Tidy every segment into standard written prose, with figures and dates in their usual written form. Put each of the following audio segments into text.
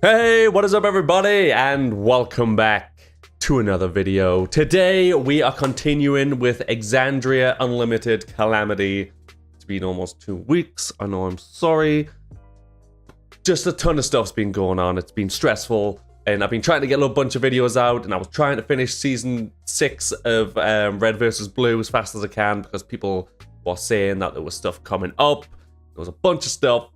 Hey, what is up everybody, and welcome back to another video. Today we are continuing with Exandria Unlimited Calamity. It's been almost 2 weeks, I know, I'm sorry. Just a ton of stuff's been going on, it's been stressful, and I've been trying to get a little bunch of videos out, and I was trying to finish Season 6 of Red vs. Blue as fast as I can, because people were saying that there was stuff coming up. There was a bunch of stuff,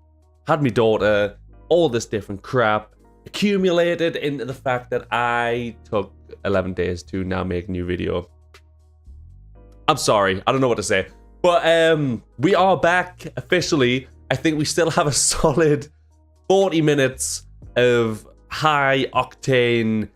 had me daughter, all this different crap. Accumulated into the fact that I took 11 days to now make a new video. I'm sorry, I don't know what to say. But we are back officially. I think we still have a solid 40 minutes of high octane,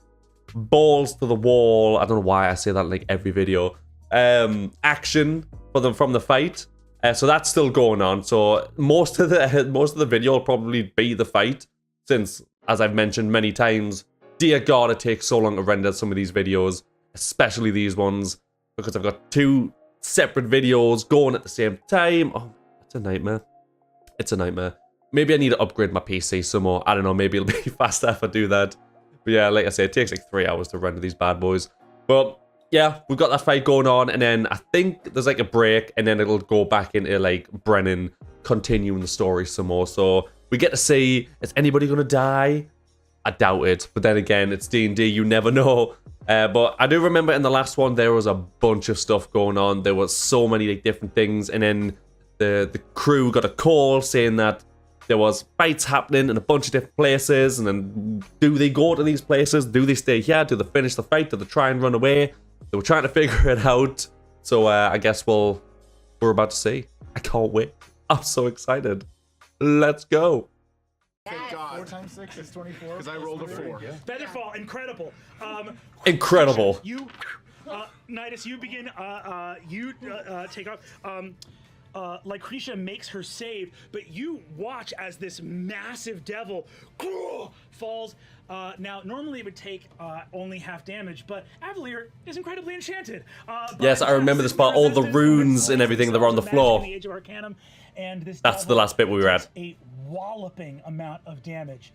balls to the wall. I don't know why I say that like every video. Action from the fight. So that's still going on. So most of the video will probably be the fight, since, as I've mentioned many times, dear God, it takes so long to render some of these videos, especially these ones, because I've got 2 separate videos going at the same time. Oh, it's a nightmare. It's a nightmare. Maybe I need to upgrade my PC some more. I don't know, maybe it'll be faster if I do that. But yeah, like I said, it takes like 3 hours to render these bad boys. But yeah, we've got that fight going on, and then I think there's like a break, and then it'll go back into like Brennan continuing the story some more. So we get to see, is anybody gonna die? I doubt it, but then again, it's D&D, you never know. But I do remember in the last one, there was a bunch of stuff going on. There was so many like different things, and then the crew got a call saying that there was fights happening in a bunch of different places, and then do they go to these places? Do they stay here? Do they finish the fight? Do they try and run away? They were trying to figure it out. So I guess we're about to see. I can't wait. I'm so excited. Let's go. Thank God. 4 times 6 is 24. Because I rolled a 4. Yeah. Featherfall, incredible. Incredible. You, Nidus, you begin. You take off. Lycretia makes her save, but you watch as this massive devil falls. Now, normally it would take only half damage, but Avalier is incredibly enchanted. Yes, I remember this part. All the runes and everything that were on the floor. The Age of Arcanum, and this That's the last bit we were at. A walloping amount of damage.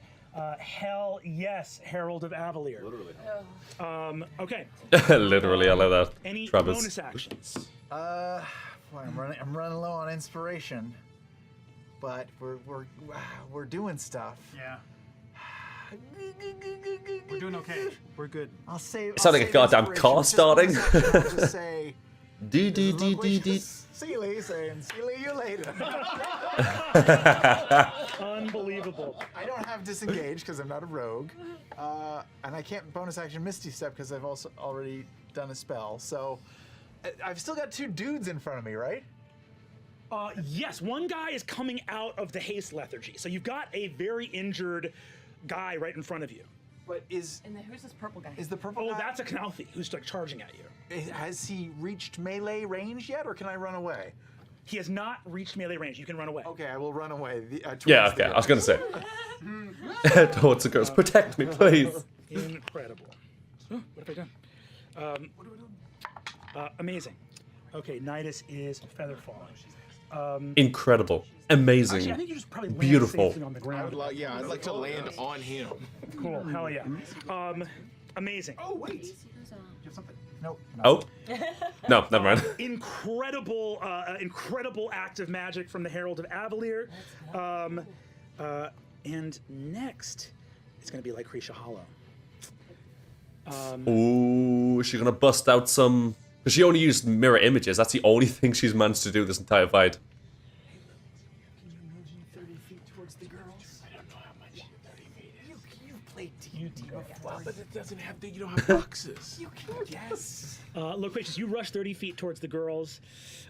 Hell yes, Herald of Avalier. Literally. Okay. Literally, I love that. Any Travis. bonus actions? Boy, I'm running low on inspiration, but we're doing stuff. Yeah. We're doing okay. We're good. I'll save. It sounded like a goddamn car starting. I'll just say. D. Sealy saying, "See you later." Unbelievable. I don't have disengage because I'm not a rogue, and I can't bonus action Misty Step because I've also already done a spell. So I've still got 2 dudes in front of me, right? Yes, one guy is coming out of the haste lethargy. So you've got a very injured guy right in front of you. But And then who's this purple guy? is the purple Oh, guy? that's a Knalfi who's like charging at you. Has he reached melee range yet, or can I run away? He has not reached melee range. You can run away. Okay, I will run away. Yeah, okay, I was gonna say. Towards the girls, protect me, please. Incredible. Oh, what have I done? Amazing. Okay, Nidus is Featherfall. Incredible. Actually, I Amazing. think you just probably land Beautiful. safely on the ground. I'd like to land on him. Cool. Hell yeah. Amazing. Oh, wait. You have something. Nope. Oh? No, never mind. Incredible, incredible act of magic from the Herald of Avalier. And next, it's going to be Lycretia Hollow. Ooh, is she gonna bust out some... Because she only used mirror images. That's the only thing she's managed to do this entire fight. Can you move 30 feet towards the girls? I don't know how much 30 feet is. You've played D&D before. Well, but it doesn't have you don't have boxes. You can guess. Loquacious, you rush 30 feet towards the girls.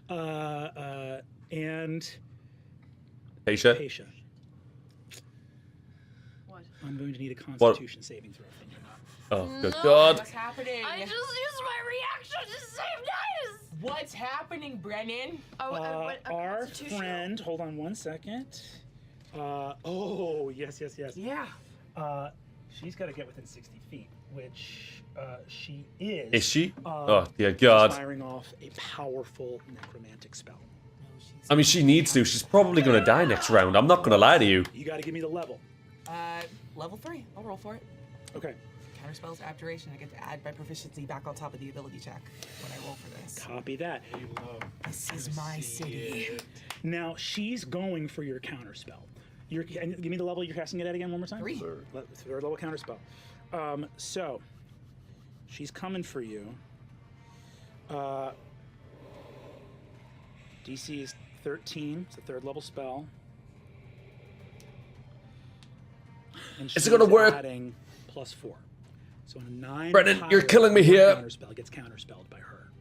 And... Aisha? Aisha. What? I'm going to need a Constitution saving throw from you. Oh, good God. What's happening? I just used my reaction to save Nidus! What's happening, Brennan? Oh, what, a Our constitutional. friend, hold on one second. Oh, yes. Yeah. She's got to get within 60 feet, which she is. Is she? Oh, dear God. Firing off a powerful necromantic spell. I mean, she needs to. She's probably going to die next round. I'm not going to lie to you. You got to give me the level. Level 3. I'll roll for it. Okay. Counterspells, abjuration. I get to add my proficiency back on top of the ability check when I roll for this. Copy that. This is my city. Now she's going for your counterspell. And give me the level you're casting it at again one more time. 3. Third level counterspell. So she's coming for you. DC is 13. It's a third level spell. And Is it gonna work? Adding +4. So a 9. Brennan, you're killing me here. Counterspell gets counterspelled by her.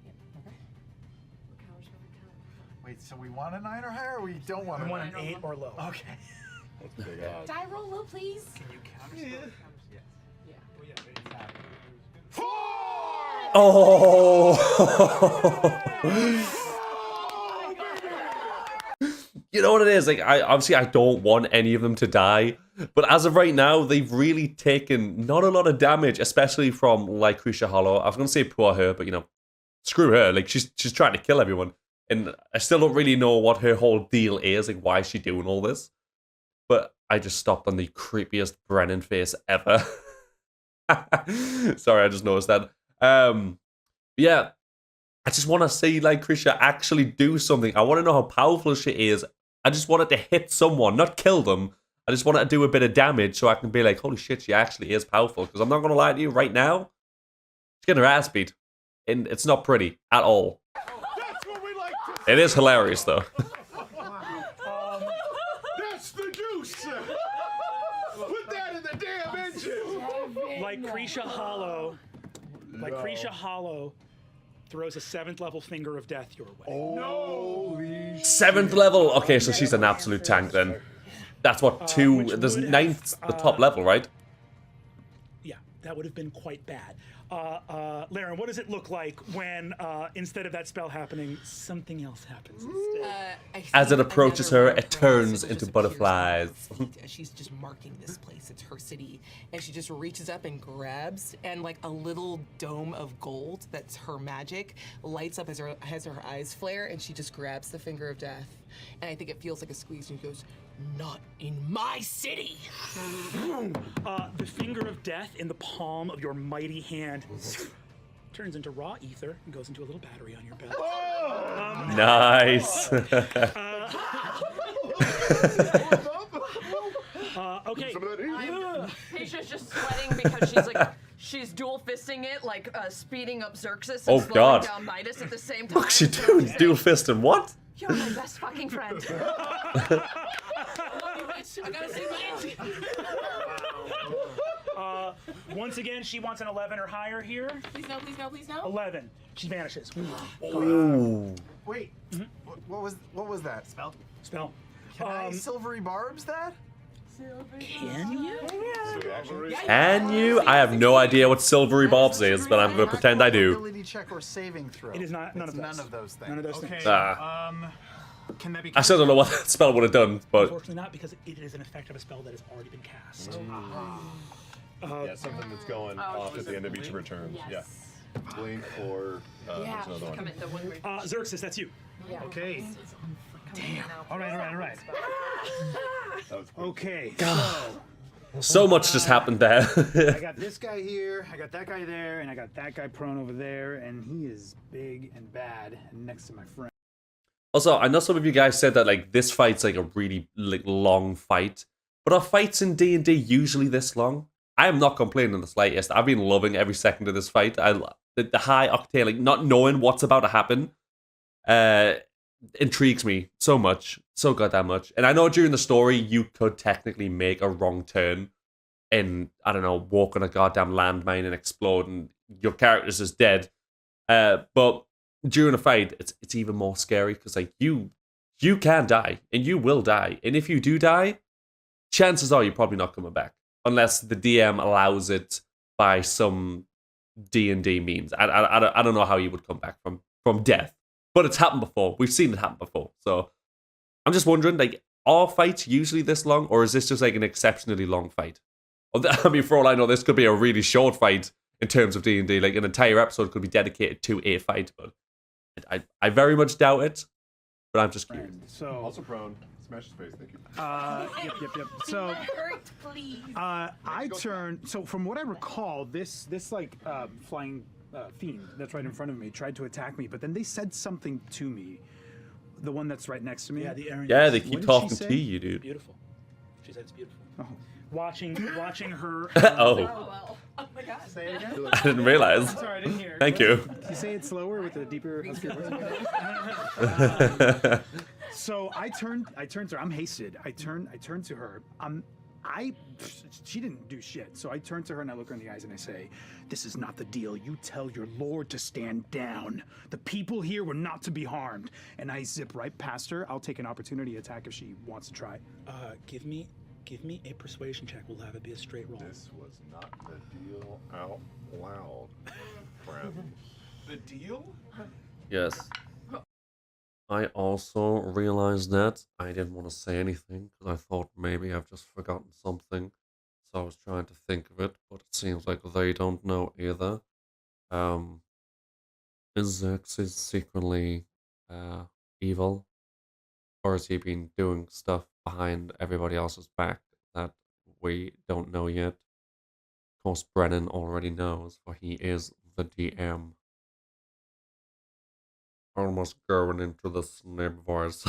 Wait, so we want a 9 or higher, or we don't want I a want 9? an 8 or low. Okay. Die roll low, please. Can you counterspell? Oh! You know what it is? Like, obviously I don't want any of them to die, but as of right now, they've really taken not a lot of damage, especially from Lycretia Hollow. I was gonna say poor her, but you know, screw her. Like she's trying to kill everyone, and I still don't really know what her whole deal is. Like, why is she doing all this? But I just stopped on the creepiest Brennan face ever. Sorry, I just noticed that. Yeah, I just want to see Lycretia actually do something. I want to know how powerful she is. I just want it to hit someone, not kill them. I just want it to do a bit of damage so I can be like, holy shit, she actually is powerful. Because I'm not going to lie to you, right now, she's getting her ass beat. And it's not pretty at all. That's what we like to It is hilarious, though. That's the juice. Put that in the damn engine. Lycretia Hollow throws a 7th level finger of death your way. No. 7th level? Okay, so she's an absolute tank then. That's what, 2... There's 9th, the top level, right? Yeah, that would have been quite bad. Laren, what does it look like when, instead of that spell happening, something else happens instead? As it approaches her, it turns into butterflies. She's just marking this place. It's her city. And she just reaches up and grabs, and like a little dome of gold that's her magic lights up as her eyes flare, and she just grabs the finger of death. And I think it feels like a squeeze, and goes, "Not in my city!" The finger of death in the palm of your mighty hand turns into raw ether and goes into a little battery on your belt. Nice. Okay. Patia's just sweating because she's dual fisting it, like speeding up Xerxes Oh, and slowing God. down Midas at the same time. What's she doing? Dual fist and what? You're my best fucking friend. I gotta save my engine. Once again, she wants an 11 or higher here. Please no, please no, please no. 11. She vanishes. Ooh. Wait, what was that? Spell. Can I silvery barbs that? Can you? Can you? I have no idea what silvery barbs is, but I'm going to pretend I do. Ability check or saving throw. It is not none of those. None of those things. None of those Okay. things. Can that be? I still don't know what that spell would have done, but Unfortunately not, because it is an effect of a spell that has already been cast. Yeah, something that's going off at the end of each return. Yeah. Blink or there's another one. Come in the one where Xerxes, that's you. Okay. Damn. All right. Okay. so much just happened there. I got this guy here, I got that guy there, and I got that guy prone over there, and he is big and bad next to my friend. Also, I know some of you guys said that like this fight's like a really long fight, but are fights in D&D usually this long? I am not complaining in the slightest. I've been loving every second of this fight. The high octane, like not knowing what's about to happen, intrigues me so much, so goddamn much. And I know during the story you could technically make a wrong turn and, I don't know, walk on a goddamn landmine and explode and your character's just dead. But during a fight, it's even more scary because like you can die and you will die. And if you do die, chances are you're probably not coming back unless the DM allows it by some D&D means. I don't know how you would come back from death. But it's happened before. We've seen it happen before. So I'm just wondering, like, are fights usually this long, or is this just like an exceptionally long fight? I mean, for all I know, this could be a really short fight in terms of D&D. Like, an entire episode could be dedicated to a fight, but I very much doubt it. but I'm just curious. So Also prone. Smash his face. Thank you. yep. So Hurt, please. I turn. So from what I recall, this like flying fiend that's right in front of me tried to attack me, but then they said something to me. The one that's right next to me. Yeah, the Aaron. Yeah, they What keep did talking she say? to you, dude. Beautiful. She said it's beautiful. Oh. Watching her. Oh, Well. Oh my god. Say it again. I didn't realize. Sorry, I didn't hear. Thank you. Can you say it slower with a deeper, huskier voice? So I turned to her. I'm hasted. I turn to her. She didn't do shit. So I turn to her and I look her in the eyes and I say, "This is not the deal. You tell your lord to stand down. The people here were not to be harmed." And I zip right past her. I'll take an opportunity attack if she wants to try. Give me a persuasion check. We'll have it be a straight roll. This was not the deal out loud, friend. The deal? Yes. I also realized that I didn't want to say anything because I thought maybe I've just forgotten something. So I was trying to think of it, but it seems like they don't know either. Is Xerxes secretly evil? Or has he been doing stuff behind everybody else's back that we don't know yet? Of course, Brennan already knows, for he is the DM. Almost going into the snip voice.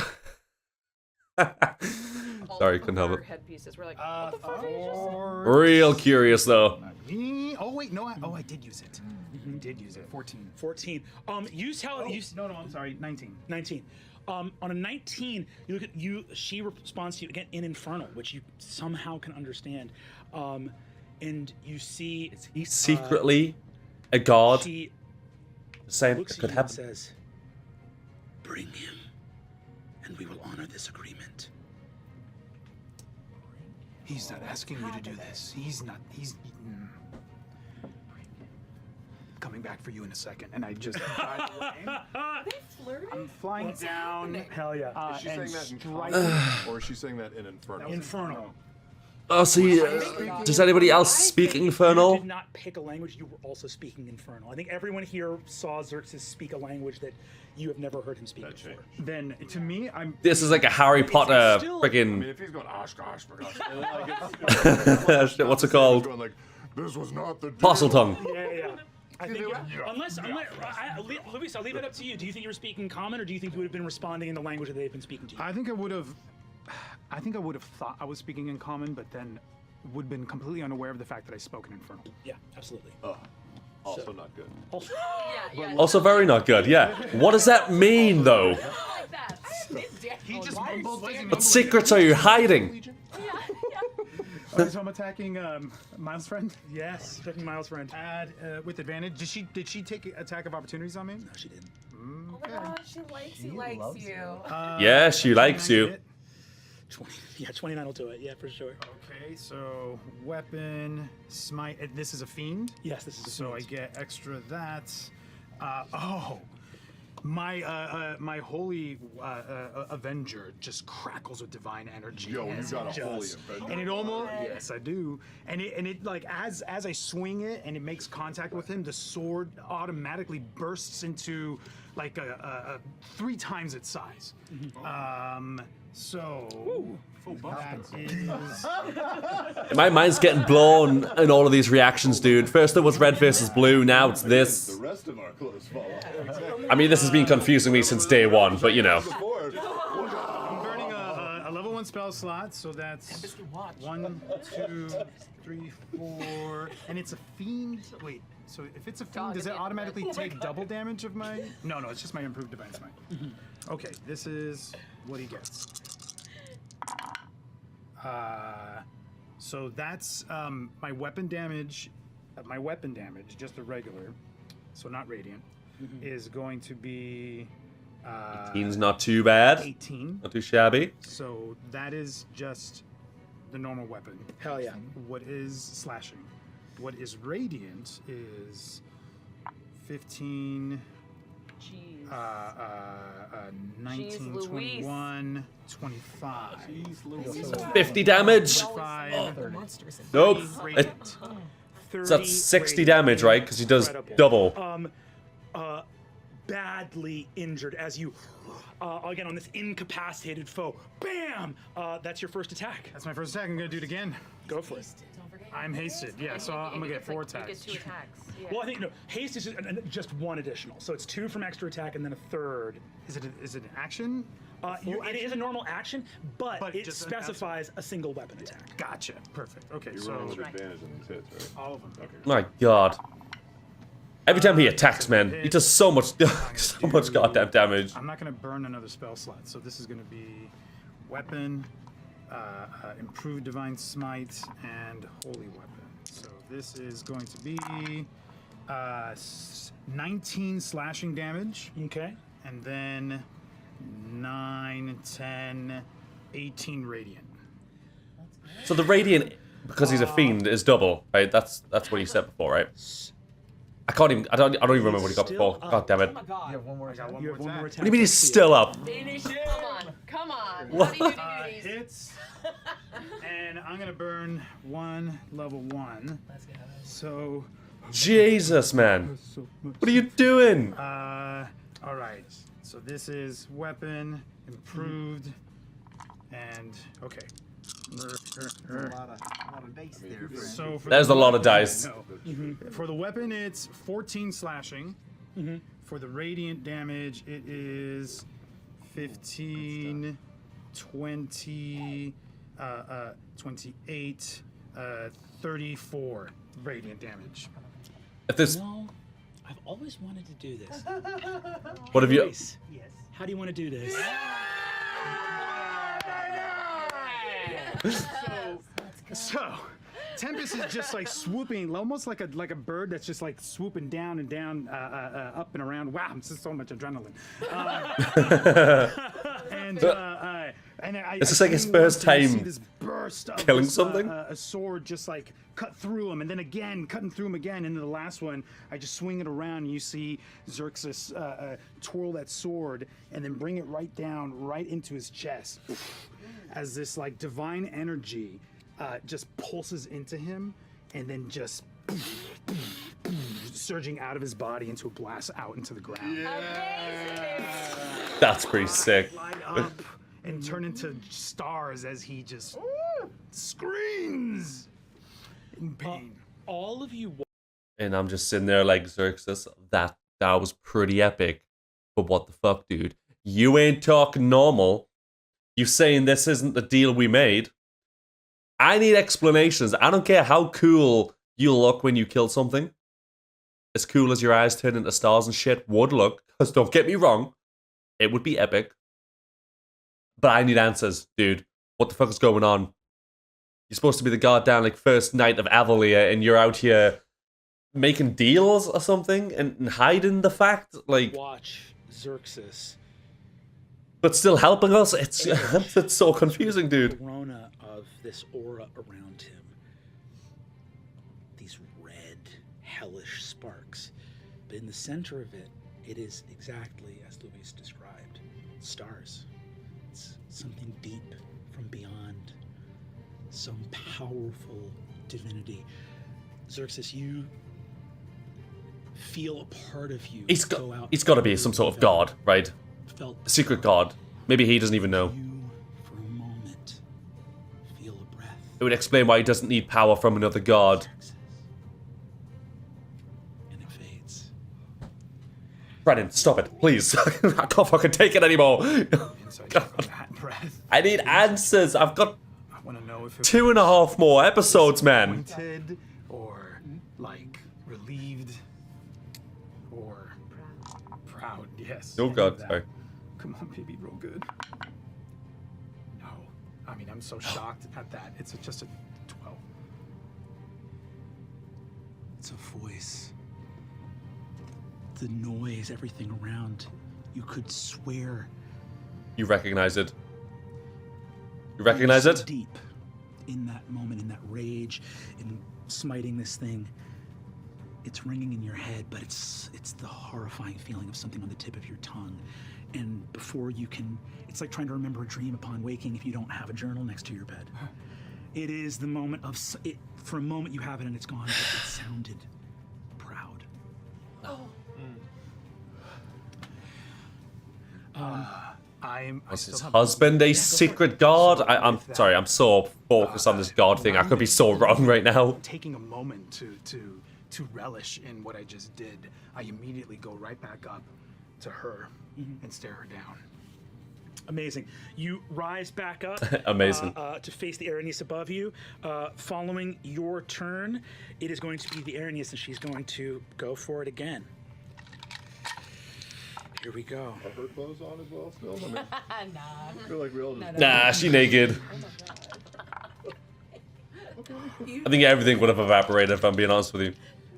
Sorry, couldn't help it. Headpieces. We're like, what the fuck did you just say? Real curious though. Oh wait, no. I did use it. I did use it. 14. 14. You tell you. No, I'm sorry. 19. 19. On a 19, you look at you. She responds to you again in Infernal, which you somehow can understand. And you see, Is he secretly a god? she Same looks at could you happen. and says, "Bring him, and we will honor this agreement." He's not asking you to do this. He's coming back for you in a second. And I just drive away. They flirting? I'm flying down. Hell yeah. Is she and saying that in strike. common, or is she saying that in Inferno? Infernal. Oh, see, does anybody else speak You Infernal? did not pick a language. You were also speaking Infernal. I think everyone here saw Xerxes speak a language that you have never heard him speak before. Then to me, I'm. This is like a Harry Potter still- I mean, freaking. if he's going, gosh, like Shit, what's it called? Going like, this was not the deal. Parcel tongue. Yeah. I think do it? unless Luis, I'll leave it up to you. Do you think you were speaking common, or do you think you would have been responding in the language that they've been speaking to you? I think I would have thought I was speaking in common, but then would have been completely unaware of the fact that I spoke in Infernal. Yeah, absolutely. Also not good. Also, Yeah. Also very not good, yeah. What does that mean, though? Like that. He just mumbled. What secrets are you hiding? So I'm attacking Miles' friend. yes, checking Miles' friend. Add with advantage. Did she take attack of opportunities on me? No, she didn't. Oh my god, she likes you. Yeah, she likes you. 29 will do it. Yeah, for sure. Okay, so weapon, smite. This is a fiend. Yes, this is. So I get extra that. My holy Avenger just crackles with divine energy. Yo, you as got it a holy does. Avenger. And it almost yes, I do. And it like as I swing it and it makes contact with him, the sword automatically bursts into like a 3 times its size. So that is My mind's getting blown in all of these reactions, dude. First it was red versus blue, now it's The this. rest of our close follow. I mean, this has been confusing me since day one, but you know. I'm burning a level 1 spell slot, so that's 1, 2, 3, 4, and it's a fiend. Wait, so if it's a fiend, does it automatically take double damage of my? No, it's just my improved divine smite. Okay, this is what he gets. So that's my weapon damage. My weapon damage, just a regular, so not radiant, is going to be 18's not too bad. 18. Not too shabby. So that is just the normal weapon. Hell yeah. What is slashing? What is radiant is 15, Jeez. 19, Jeez Louise. 21, 25. 50 damage. 5, Monsters in Nope. radiant. So that's 60 damage, right? Because he does double. badly injured as you, again, on this incapacitated foe. Bam! That's your first attack. That's my first attack. I'm gonna do it again. Go for it. I'm hasted. Yeah, so I'm gonna get 4 attacks. You get 2 attacks. Yeah. Well, I think no. Haste is just 1 additional, so it's 2 from extra attack and then a 3rd. Is it an action? It is a normal action, but it just specifies a single weapon attack. Gotcha. Perfect. Okay, You so roll with advantage on these hits, right? all of them. Okay. My God. Every time he attacks, man, he does so much, so much goddamn damage. I'm not gonna burn another spell slot, so this is gonna be weapon, improved divine smite, and holy weapon. So this is going to be 19 slashing damage, Okay. and then 9, 10, 18 radiant. So the Radeon, because he's a fiend, is double, right? That's what he said before, right? I can't even. I don't even remember what he got before. God damn it! Oh my god. You have one more I got attack. one You more have 1 more attack. attack. What do you mean he's still up? Finish it. Come on. How do you do these? Hits, and I'm gonna burn 1 level 1. Let's go. So, Jesus, man. What are you doing? all right. So this is weapon improved, and okay. A lot of dice there. friend. So for There's the a lot of weapon- dice. no. For the weapon, it's 14 slashing. For the radiant damage, it is 15, 20, 28, 34 radiant damage. If this, No, I've always wanted to do this. what have you? Yes. How do you want to do this? So, Tempest is just like swooping, almost like a bird that's just like swooping down and down, up and around. Wow, this is so much adrenaline. And Is this like his see first once and you time see this burst of killing this, something? a sword just like cut through him, and then again cutting through him again. And then the last one, I just swing it around, and you see Xerxes twirl that sword and then bring it right down, right into his chest, as this like divine energy just pulses into him, and then just surging out of his body into a blast out into the ground. That's pretty sick. Light up and turn into stars as he just screams in pain. All of you. And I'm just sitting there like, Xerxes, that was pretty epic. But what the fuck, dude? You ain't talking normal. You saying this isn't the deal we made? I need explanations. I don't care how cool you look when you kill something. As cool as your eyes turn into stars and shit would look, because don't get me wrong, it would be epic. But I need answers, dude. What the fuck is going on? You're supposed to be the goddamn like first knight of Avalia, and you're out here making deals or something and hiding the fact, like, Watch Xerxes. but still helping us. It's it's so confusing, dude. Corona of this aura around him. These red, hellish sparks. But in the center of it, it is exactly as Luis described. Stars. It's something deep from beyond. Some powerful divinity. Xerxes, you feel a part of you He's go out. got to be some sort of god, right? Felt A secret god. Maybe he doesn't even know. you for a moment. Feel a breath. It would explain why he doesn't need power from another god. And it fades. Brennan, stop it, please. I can't fucking take it anymore. Inside from that breath. I need answers. I've got I want to know if it 2.5 more episodes, man. disappointed or like relieved or proud. Yes. Oh any god, of that. sorry. Come on, baby, roll good. No, I mean I'm so shocked at that. It's just a 12. It's a voice. The noise, everything around. You could swear. You recognize it. You recognize So it? deep in that moment, in that rage, in smiting this thing. It's ringing in your head, but it's the horrifying feeling of something on the tip of your tongue. And before you can, it's like trying to remember a dream upon waking if you don't have a journal next to your bed. It is the moment of, for a moment you have it and it's gone, but it sounded proud. Was his husband a secret god? I'm sorry, I'm so focused on this god thing. I could be so wrong right now. Taking a moment to relish in what I just did, I immediately go right back up to her and stare her down. Amazing. You rise back up Amazing. To face the Aranis above you. Following your turn, it is going to be the Aranis, and she's going to go for it again. Here we go. Are her clothes on as well still? I mean, Nah. I feel like we all just... Nah, she naked. I think everything would have evaporated if I'm being honest with you.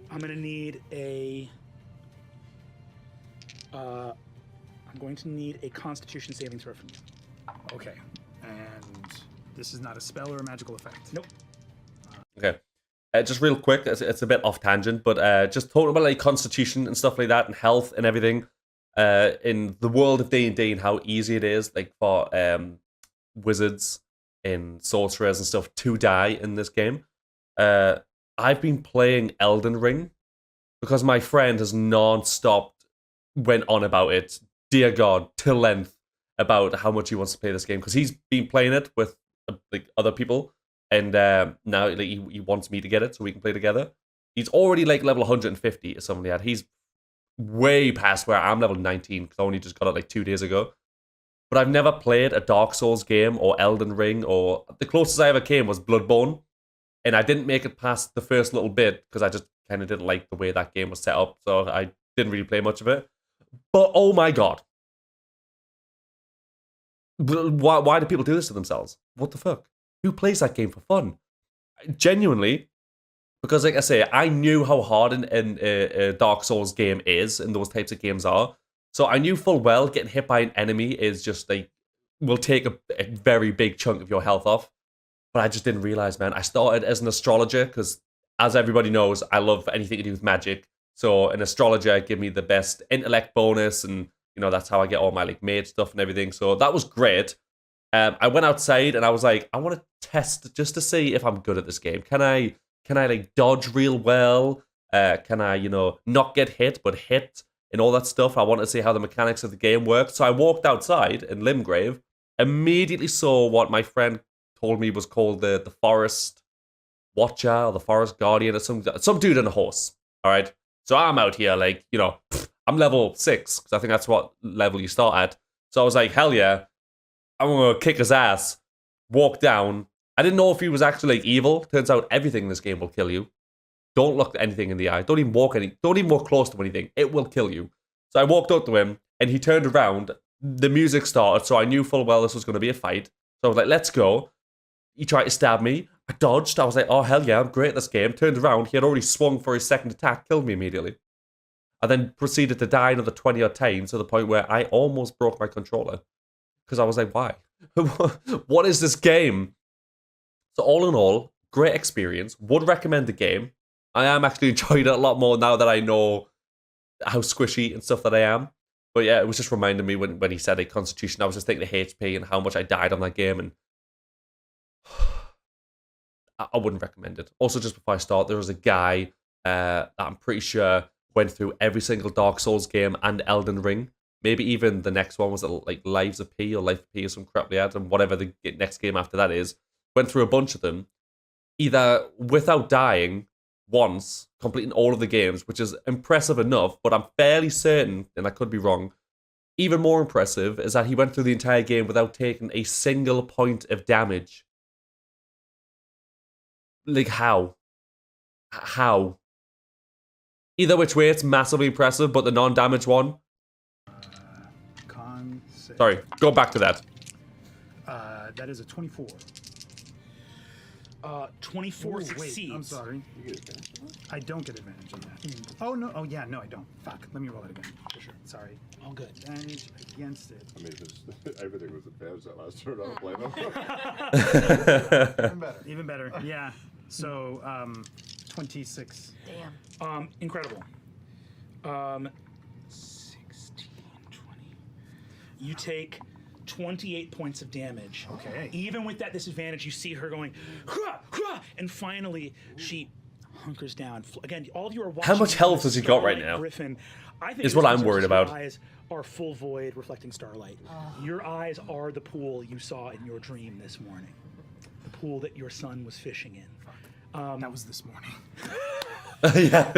I'm going to need a... I'm going to need a Constitution saving throw from you. Okay. And this is not a spell or a magical effect. Nope. Okay. Just real quick, it's a bit off tangent, but just talking about like constitution and stuff like that and health and everything. In the world of D&D and how easy it is, like for wizards and sorcerers and stuff to die in this game. I've been playing Elden Ring because my friend has non-stop went on about it, dear God, till length about how much he wants to play this game because he's been playing it with like other people, and now like, he wants me to get it so we can play together. He's already like level 150 or something like that. He's way past where I'm level 19 because I only just got it like 2 days ago. But I've never played a Dark Souls game or Elden Ring, or the closest I ever came was Bloodborne, and I didn't make it past the first little bit because I just kind of didn't like the way that game was set up, so I didn't really play much of it. But oh my God, why do people do this to themselves? What the fuck? Who plays that game for fun? Genuinely, because like I say, I knew how hard a Dark Souls game is, and those types of games are. So I knew full well getting hit by an enemy is just like, will take a very big chunk of your health off. But I just didn't realize, man. I started as an astrologer because, as everybody knows, I love anything to do with magic. So an astrologer gave me the best intellect bonus, and you know that's how I get all my like mage stuff and everything. So that was great. I went outside and I was like, I want to test just to see if I'm good at this game. Can I like dodge real well? Can I, you know, not get hit but hit and all that stuff? I wanted to see how the mechanics of the game worked. So I walked outside in Limgrave, immediately saw what my friend told me was called the Forest Watcher or the Forest Guardian or some dude on a horse. All right. So I'm out here like, you know, I'm level 6 because I think that's what level you start at. So I was like, hell yeah, I'm going to kick his ass, walk down. I didn't know if he was actually like evil. Turns out everything in this game will kill you. Don't look anything in the eye. Don't even walk close to anything. It will kill you. So I walked up to him and he turned around. The music started, so I knew full well this was going to be a fight. So I was like, let's go. He tried to stab me. I dodged. I was like, oh, hell yeah, I'm great at this game. Turned around. He had already swung for his second attack, killed me immediately. I then proceeded to die another 20-odd times to the point where I almost broke my controller. Because I was like, why? What is this game? So all in all, great experience. Would recommend the game. I am actually enjoying it a lot more now that I know how squishy and stuff that I am. But yeah, it was just reminding me when he said a constitution, I was just thinking of HP and how much I died on that game, and I woun't recommend it. Also, just before I start, there was a guy that I'm pretty sure went through every single Dark Souls game and Elden Ring. Maybe even the next one was like Lives of P or Life of P or some crap like that, and whatever the next game after that is. Went through a bunch of them, either without dying once, completing all of the games, which is impressive enough, but I'm fairly certain, and I could be wrong, even more impressive is that he went through the entire game without taking a single point of damage. Like, how? How? Either which way, it's massively impressive, but the non-damage one... Sorry, go back to that. That is a 24. 24 succeeds. Wait, I'm sorry. I don't get advantage on that. Oh, no. Oh, yeah, no, I don't. Fuck. Let me roll it again. For sure. Sorry. All good. Advantage against it. I mean, everything was advantage that last turn. I don't blame him. Even better. Even better. Yeah. So, 26. Damn. Incredible. 16, 20. You take 28 points of damage. Okay. Even with that disadvantage, you see her going, "Hua, hua," and finally she hunkers down. Again, all of you are watching. How much health has he got right now? Griffin, I think Is what I'm it's worried your about. Eyes are full void, reflecting starlight. Your eyes are the pool you saw in your dream this morning. The pool that your son was fishing in. That was this morning. Yeah,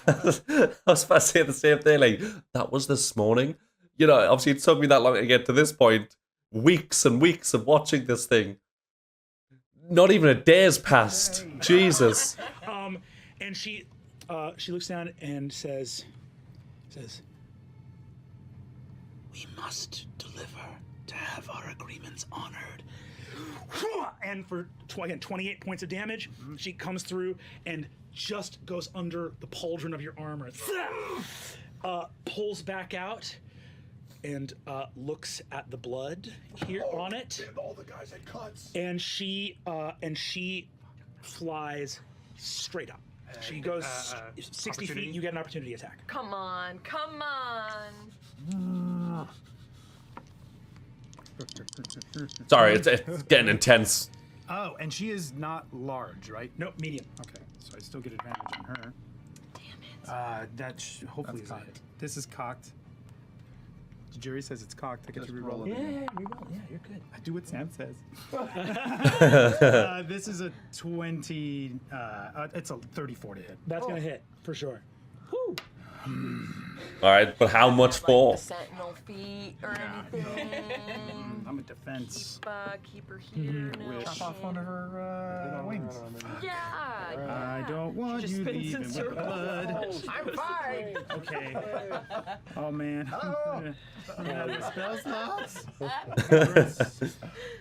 I was about to say the same thing. Like, that was this morning. You know, obviously it took me that long to get to this point. Weeks and weeks of watching this thing. Not even a day's passed. Jesus. And she looks down and says, "We must deliver to have our agreements honored." And for 28 points of damage, she comes through and just goes under the pauldron of your armor, pulls back out, and looks at the blood here on it. And all the guys had cuts. And she flies straight up. She goes 60 feet. You get an opportunity attack. Come on, come on. Sorry, it's getting intense. Oh, and she is not large, right? Nope, medium. Okay, so I still get advantage on her. Damn it. That hopefully That's is a cocked. hit. This is cocked. The jury says it's cocked. I get to reroll it. Reroll. Yeah, you're good. I do what Sam says. This is a 20. It's a 34 to hit. That's gonna hit for sure. Whew. All right, but how much Like for? the sentinel feet or anything. I'm a defense. Keep her here. Chop off one of her wings. Yeah. I don't want just you spins in leaving with circles. blood. I'm fine. Okay. Oh man. Spell slots.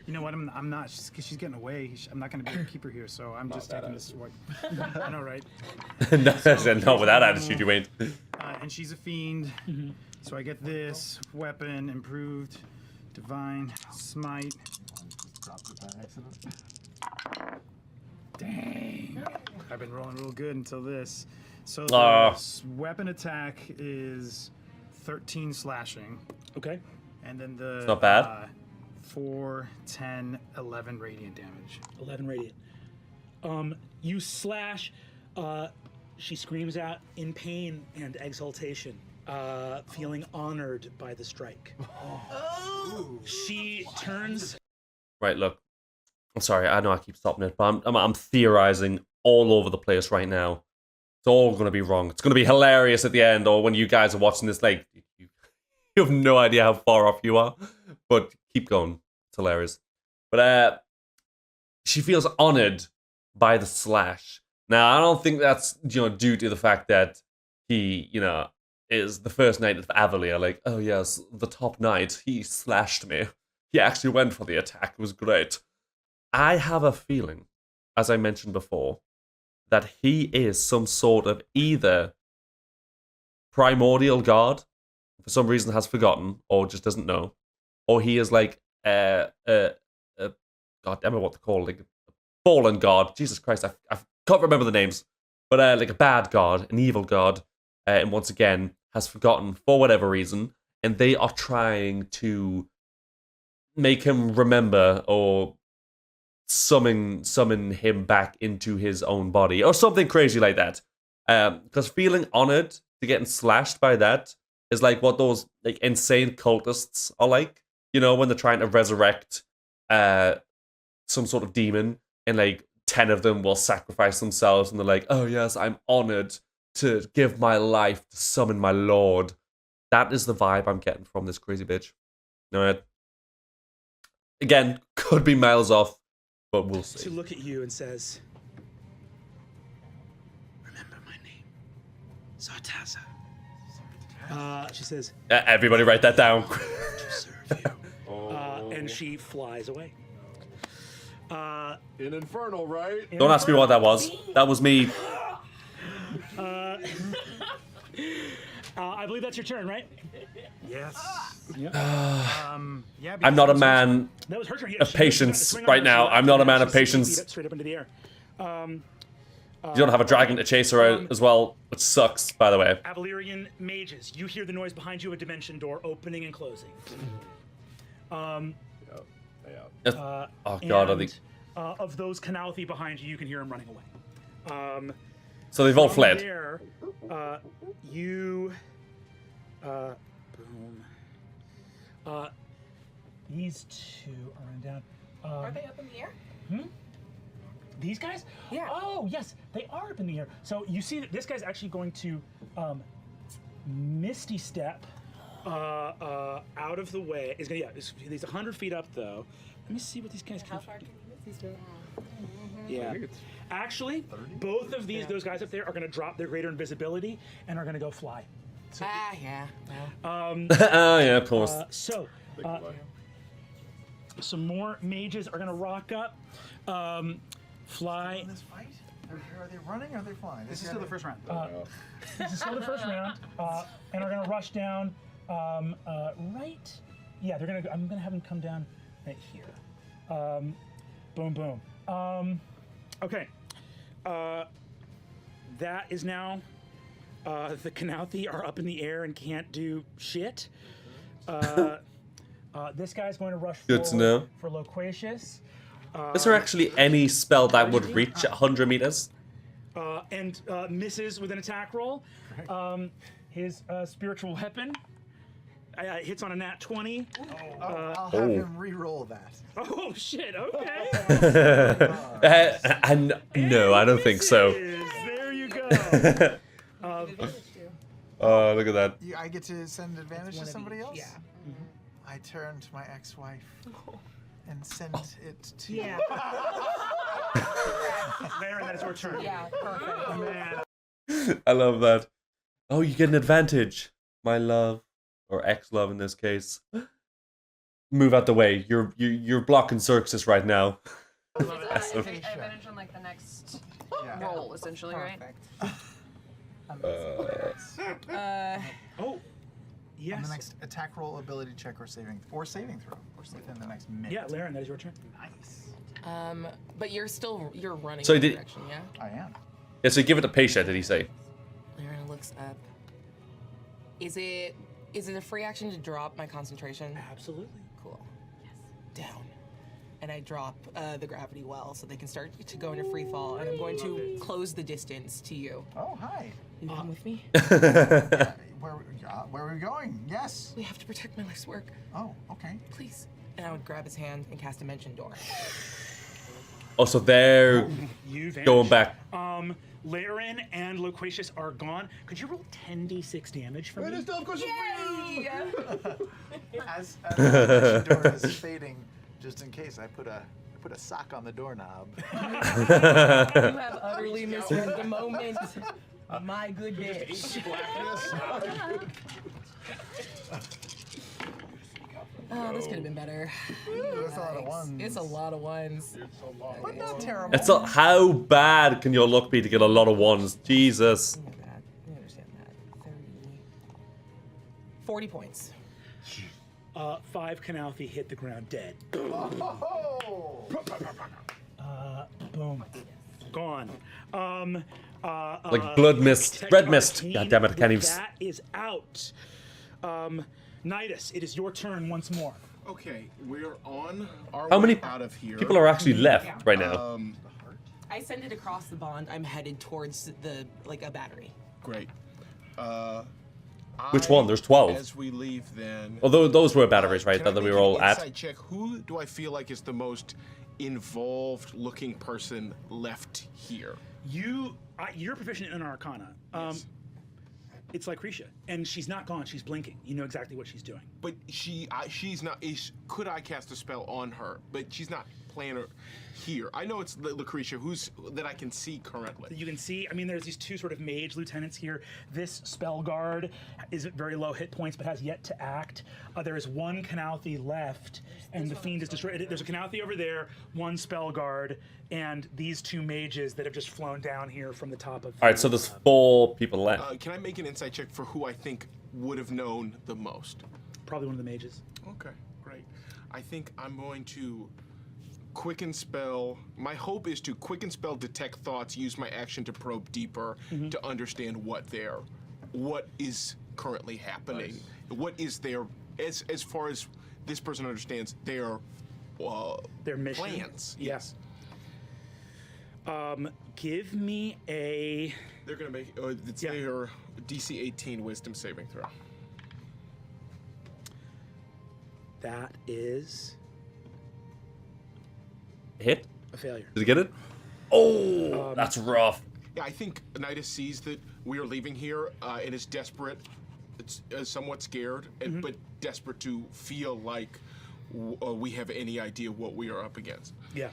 You know what? I'm not. She's getting away. I'm not going to be able to keep her here, so I'm just taking this sword. I know, right? No, with that attitude, you ain't. And she's a fiend, so I get this weapon improved, divine smite. Dropped it by accident. Dang, I've been rolling real good until this. So Ah. the weapon attack is 13 slashing, Okay. and then the not bad. 4, 10, 11 radiant damage. 11 radiant. You slash. She screams out in pain and exultation, feeling honored by the strike. She turns. Right, look. I'm sorry, I know I keep stopping it, but I'm theorizing all over the place right now. It's all going to be wrong. It's going to be hilarious at the end, or when you guys are watching this, like, you have no idea how far off you are. But keep going. It's hilarious. But she feels honored by the slash. Now, I don't think that's, due to the fact that he, is the first knight of Avalier. Like, oh yes, the top knight, he slashed me. He actually went for the attack. It was great. I have a feeling, as I mentioned before, that he is some sort of either primordial god, for some reason has forgotten, or just doesn't know, or he is like god damn it, what they call, like a fallen god. Jesus Christ, I can't remember the names, but like a bad god, an evil god, and once again has forgotten for whatever reason, and they are trying to make him remember or summon him back into his own body or something crazy like that. Because feeling honored to getting slashed by that is like what those like insane cultists are like. When they're trying to resurrect some sort of demon, and like 10 of them will sacrifice themselves, and they're like, "Oh yes, I'm honored to give my life to summon my lord." That is the vibe I'm getting from this crazy bitch. Again, could be miles off, but we'll see. To look at you and says, "Remember my name, Zartaza." She says, Everybody write that down. "To serve you." And she flies away. In Infernal, right? Don't ask me what that was. That was me. I believe that's your turn, right? Yes. Yeah. I'm not a man That was her turn. of patience right now. I'm not a man of patience. Straight up into the air. You don't have a dragon to chase her out as well, which sucks, by the way. Avalerian mages, you hear the noise behind you, a dimension door opening and closing. Oh god, I think. Of those Canalthi behind you, you can hear him running away. So they've all from fled. There, boom. These two are running down. Are they up in the air? These guys? Yeah. Oh, yes, they are up in the air. So you see that this guy's actually going to Misty Step out of the way. Is gonna he's 100 feet up though. Let me see what these guys can. How far can you Misty Step? Yeah. Actually, both of those guys up there are gonna drop their greater invisibility and are gonna go fly. So, Yeah. Well. Oh yeah, of course. Some more mages are gonna rock up, fly. In this fight? Are they running or are they flying? This is still the first round. This is still the first round, and are gonna rush down right. Yeah, they're gonna. I'm gonna have them come down right here. Boom, boom. Okay. That is now. The Calamity are up in the air and can't do shit. This guy's going to rush Good to know. for Loquacious. Is there actually any spell that would reach 100 meters? And misses with an attack roll. His spiritual weapon hits on a nat 20. I'll have him re-roll that. Oh shit! Okay. And no, I don't think so. There you go. Oh, look at that. I get to send advantage to somebody else? Yeah. I turn to my ex-wife and send it to Yeah. Larry, that is your turn. Yeah. Perfect. Man. I love that. Oh, you get an advantage, my love, or ex-love in this case. Move out the way. You're blocking Xerxes right now. It's advantage on like the next roll, essentially, right? Oh. Yes. On the next attack roll, ability check, or saving throw, within the next minute. Yeah, Laren, that is your turn. Nice. But you're running So in he that did- direction, yeah? I am. Yeah, so give it a patient, did he say? Laren looks up. Is it a free action to drop my concentration? Absolutely. Cool. Yes. Down. And I drop the gravity well so they can start to go into free fall. And I'm going to close the distance to you. Oh, hi. You come with me? Where are we going? Yes. We have to protect my life's work. Oh, okay. Please. And I would grab his hand and cast Dimension Door. Oh, so they're You vanish. going back. Laren and Loquacious are gone. Could you roll 10d6 damage for me? Yay! As the door is fading, just in case, I put a sock on the doorknob. You have utterly misread the moment. My good bitch. Oh, this could have been better. That's a lot of ones. It's a lot of ones. But not terrible. It's how bad can your luck be to get a lot of ones? Jesus. Look at that. I understand that. 30. 40 points. 5 Calamity hit the ground dead. Oh! Boom. Gone. Like blood mist, red mist. God damn it, I can't even. That is out. Nidus, it is your turn once more. Okay, we're on our How way many out of here. people are actually left right now? I send it across the bond. I'm headed towards a battery. Great. Which one? There's 12. As we leave, then. Although those were batteries, right? Can I That we make were an all at. insight check? Who do I feel like is the most involved-looking person left here? You're proficient in Arcana. Yes. It's like Risha, and she's not gone. She's blinking. You know exactly what she's doing. But she's not. Could I cast a spell on her? But she's not planner here. I know it's Lucretia, that I can see currently. You can see, I mean, there's these two sort of mage lieutenants here. This spell guard is at very low hit points, but has yet to act. There is one Calamity left, and the fiend is destroyed. There's a Calamity over there, one spell guard, and these two mages that have just flown down here from the top of. All right, so there's 4 people left. Can I make an insight check for who I think would have known the most? Probably one of the mages. Okay, great. I think I'm going to quicken spell. My hope is to quicken spell, detect thoughts, use my action to probe deeper to understand what is currently happening. What is their, as far as this person understands, their mission. plans. Yes. Give me a. They're gonna make it's their DC 18 Wisdom saving throw. That is Hit? a failure. Did you get it? Oh, that's rough. Yeah, I think Nidus sees that we are leaving here and is desperate. It's somewhat scared, but desperate to feel like we have any idea what we are up against. Yeah.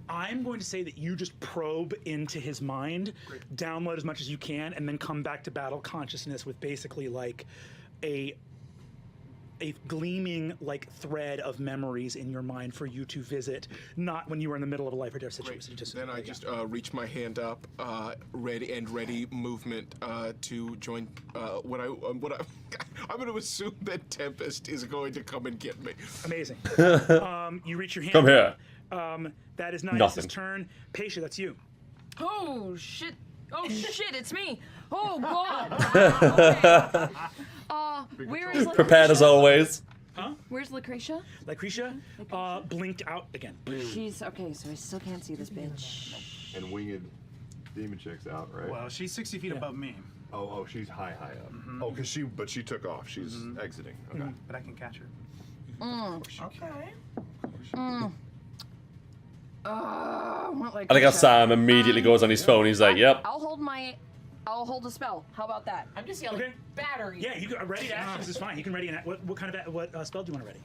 I'm going to say that you just probe into his mind, download as much as you can, and then come back to battle consciousness with basically like a gleaming like thread of memories in your mind for you to visit, not when you were in the middle of a life or death situation. Just, Then I just reach my hand up, ready movement to join. I'm going to assume that Tempest is going to come and get me. Amazing. You reach your hand. Come here. That is Nidus' turn. Paisha, that's you. Oh shit! Oh shit! It's me! Oh god! Okay. Where is Lucretia? Prepared as always. Huh? Where's Lucretia? Lucretia blinked out again. She's okay, so I still can't see this bitch. And winged demon chick's out, right? Well, she's 60 feet above me, Oh, she's high up. Oh, because she took off. She's exiting. Okay. but I can catch her. Okay. I want I think Sam immediately goes on his phone. He's like, "Yep." I'll hold a spell. How about that? I'm just yelling, Okay. battery. Yeah, you can ready to actions is fine. You can ready an what kind of spell do you want to ready?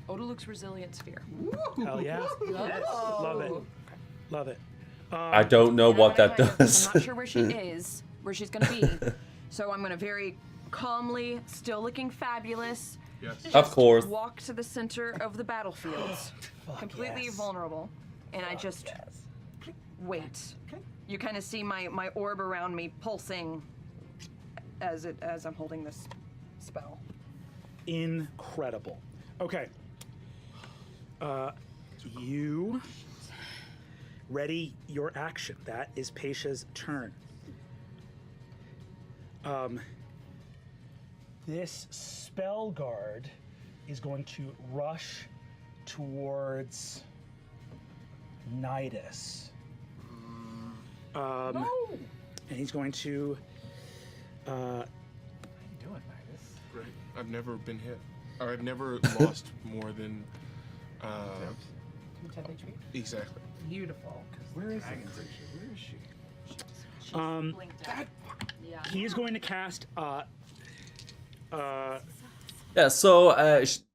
Odaluk's Resilient Sphere. Hell yeah. Love it. Love it. I don't know what that does. I'm not sure where she is, where she's gonna be. So I'm gonna very calmly, still looking fabulous. Yes. Of course. Walk to the center of the battlefield, completely vulnerable, and I just wait. You kind of see my orb around me pulsing as I'm holding this spell. Incredible. Okay. You ready your action. That is Paisha's turn. This spell guard is going to rush towards Nidus. And he's going to. What are you doing, Nidus? Great. I've never been hit. Or I've never lost more than. 10 HP. Exactly. Beautiful. Where is Where is she? Yeah. He is going to cast. Yeah. So,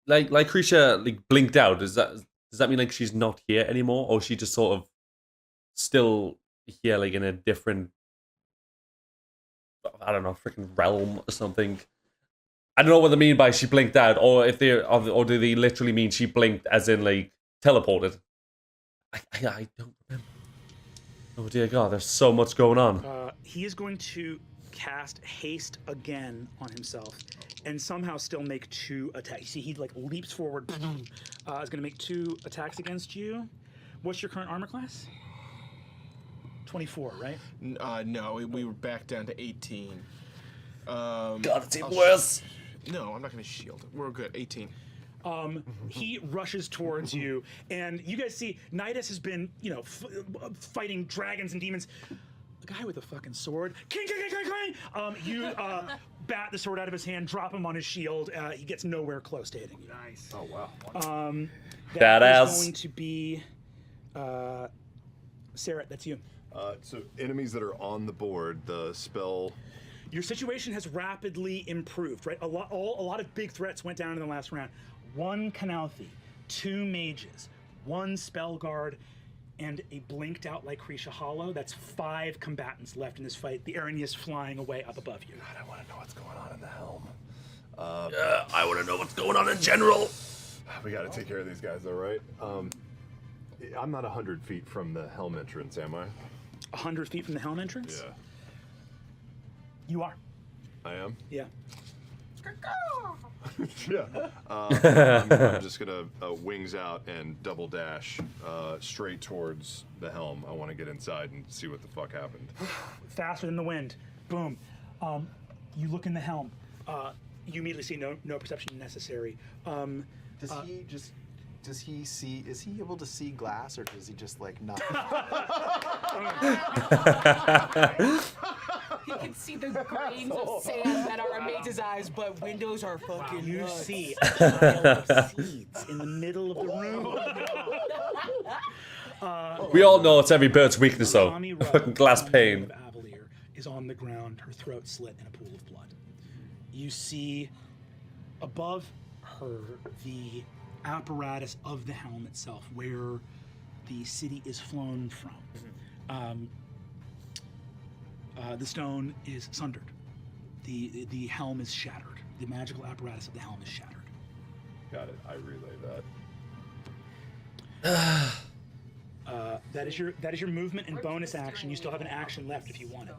like Krisha like blinked out. Does that mean like she's not here anymore, or she just sort of still here, like in a different, I don't know, freaking realm or something? I don't know what they mean by she blinked out, or if they, or do they literally mean she blinked as in like teleported? I don't remember. Oh dear God, there's so much going on. He is going to cast haste again on himself, and somehow still make 2 attacks. You see, he like leaps forward. Is going to make 2 attacks against you. What's your current armor class? 24, right? No, we were back down to 18. God, it's even worse. No, I'm not going to shield it. We're good. 18. He rushes towards you, and you guys see Nidus has been, fighting dragons and demons. A guy with a fucking sword. King, king, king, king, king. You bat the sword out of his hand, drop him on his shield. He gets nowhere close to hitting you. Nice. Oh wow. That Badass. is going to be Sarah. That's you. So enemies that are on the board, the spell. Your situation has rapidly improved, right? A lot of big threats went down in the last round. 1 Canalthi, 2 mages, 1 spell guard, and a blinked out Lucretia Hollow. That's 5 combatants left in this fight. The Arrhenius flying away up above you. God, I want to know what's going on in the Helm. I want to know what's going on in general. We got to take care of these guys, though, right? I'm not 100 feet from the Helm entrance, am I? 100 feet from the Helm entrance? Yeah. You are. I am? Yeah. Yeah. I'm just gonna wings out and double dash straight towards the Helm. I want to get inside and see what the fuck happened. Faster than the wind. Boom. You look in the Helm. You immediately see no perception necessary. Does he just does he see? Is he able to see glass, or does he just like not? He can see the grains of sand that are Amaze's eyes, but windows are fucking You nuts. see a pile of seeds in the middle of the room. We all know it's every bird's weakness, though. Tommy Rowe, Fucking glass pane. of Avalier, is on the ground, her throat slit in a pool of blood. You see above her the apparatus of the helm itself, where the city is flown from. The stone is sundered. The helm is shattered. The magical apparatus of the helm is shattered. Got it. I relay that. That is your movement and bonus action. You still have an action left if you want it.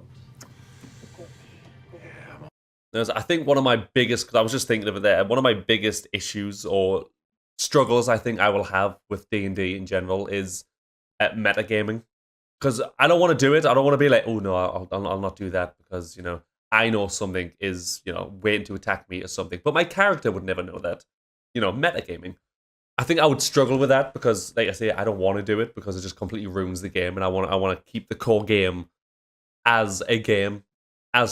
I think one of my biggest, because I was just thinking of it there, one of my biggest issues or struggles I think I will have with D&D in general is metagaming. Because I don't want to do it. I don't want to be like, oh no, I'll not do that because, you know, I know something is, you know, waiting to attack me or something. But my character would never know that. You know, metagaming. I think I would struggle with that because, like I say, I don't want to do it because it just completely ruins the game, and I want to keep the core game, as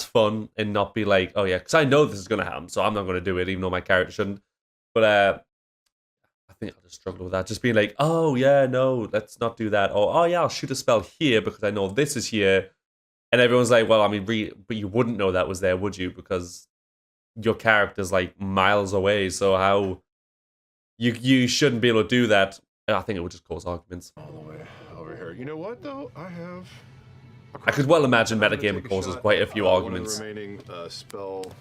fun, and not be like, oh yeah, because I know this is gonna happen, so I'm not gonna do it, even though my character shouldn't. But I think I'll just struggle with that, just being like, oh yeah, no, let's not do that, or oh yeah, I'll shoot a spell here because I know this is here, and everyone's like, well, I mean, but you wouldn't know that was there, would you? Because your character's like miles away, so how? You shouldn't be able to do that. I think it would just cause arguments. All the way over here. You know what, though? I could well imagine metagaming causes quite a few arguments. One of the remaining spell...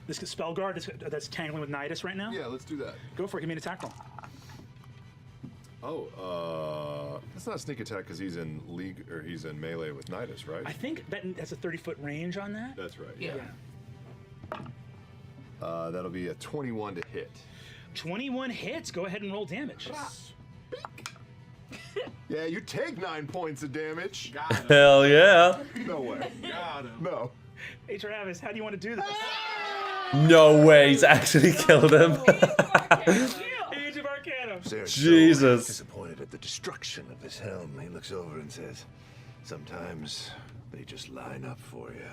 This spell guard that's tangling with Nidus right now? Yeah, let's do that. Go for it. Give me an attack roll. Oh, that's not a sneak attack because he's in league, or he's in melee with Nidus, right? I think that has a 30-foot range on that. That's right. Yeah. That'll be a 21 to hit. 21 hits. Go ahead and roll damage. Yeah, you take 9 points of damage. Got him. Hell yeah. No way. Got him. No. Hey Travis, how do you want to do this? No way, he's actually killed him. Age of Arcana. Jesus. Disappointed at the destruction of this helm. He looks over and says, sometimes they just line up for you.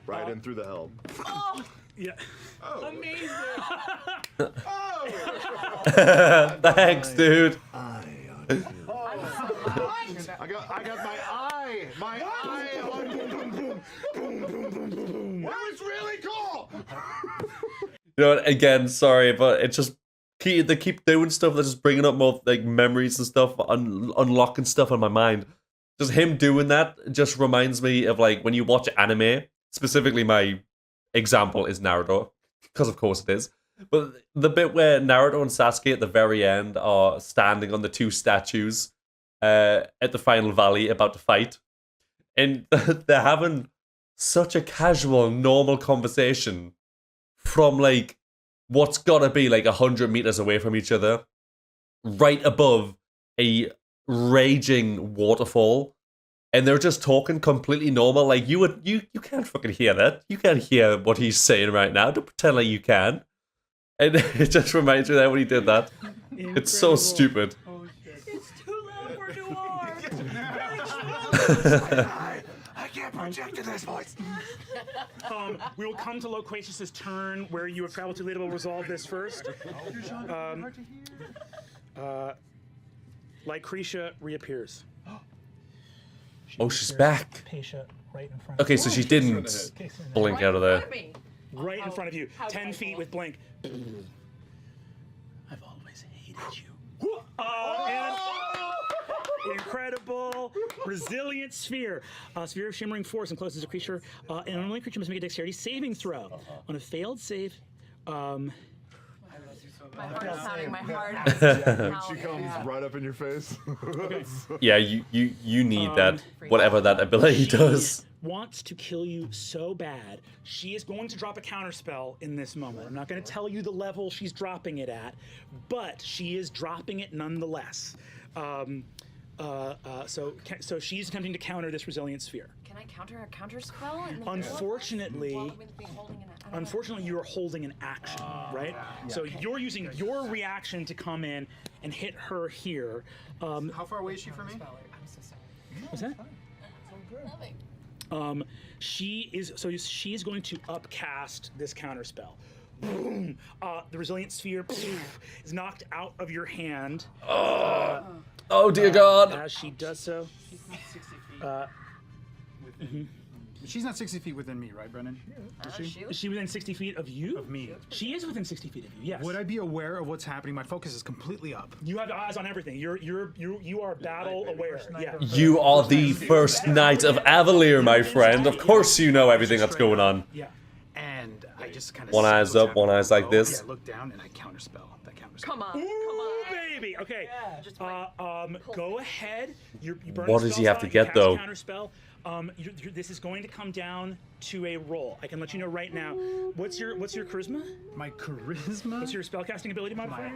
Right in through the helm. Yeah. Amazing. Thanks, dude. I got my eye. My eye. That was really cool. You know, again, sorry, but it's just they keep doing stuff that's just bringing up more like memories and stuff, unlocking stuff in my mind. Just him doing that just reminds me of like when you watch anime. Specifically, my example is Naruto, because of course it is. But the bit where Naruto and Sasuke at the very end are standing on the two statues at the final valley about to fight, and they're having such a casual, normal conversation from like what's gotta be like 100 meters away from each other, right above a raging waterfall. And they're just talking completely normal. Like you can't fucking hear that. You can't hear what he's saying right now. Don't pretend like you can. And it just reminds me of that when he did that. Incredible. It's so stupid. Oh, shit. It's too loud for Noir. I can't project in this voice. We will come to Loquacious's turn, where you have traveled too late. We'll resolve this first. Lycretia reappears. Oh, she's back. Patient right in front. Okay, so she didn't blink out of there. Right in front of you. How 10 feet casual. with blink. I've always hated you. And incredible resilient sphere. Sphere of shimmering force encloses a creature. And only creature must make a dexterity saving throw. On a failed save, My heart is pounding. My heart is She comes right up in your face. Yeah, you need that, whatever that ability does. wants to kill you so bad, she is going to drop a counterspell in this moment. I'm not going to tell you the level she's dropping it at, but she is dropping it nonetheless. So she's attempting to counter this resilient sphere. Can I counter a counter spell? Unfortunately, Unfortunately, you are holding an action, right? So you're using your reaction to come in and hit her here. How far away is she from me? I'm so sorry. What's that? She is going to upcast this counter spell. Boom! The resilient sphere is knocked out of your hand. Oh dear God! As she does so. She's not 60 feet within me, right, Brennan? Is she? Is she within 60 feet of you? Of me. She is within 60 feet of you. Yes. Would I be aware of what's happening? My focus is completely up. You have eyes on everything. You are battle aware. Yeah. You are the first knight of Avalier, my friend. Of course you know everything that's going on. Yeah. And I just kind of One eye's up, one eye's like this. Yeah, look down and I counterspell. That counterspell. Come on. Ooh, baby. Okay. Go ahead. You burn What the does he spell have to slot, get, you cast though? a Counterspell. This is going to come down to a roll. I can let you know right now. What's your charisma? My charisma? What's your spellcasting ability modifier?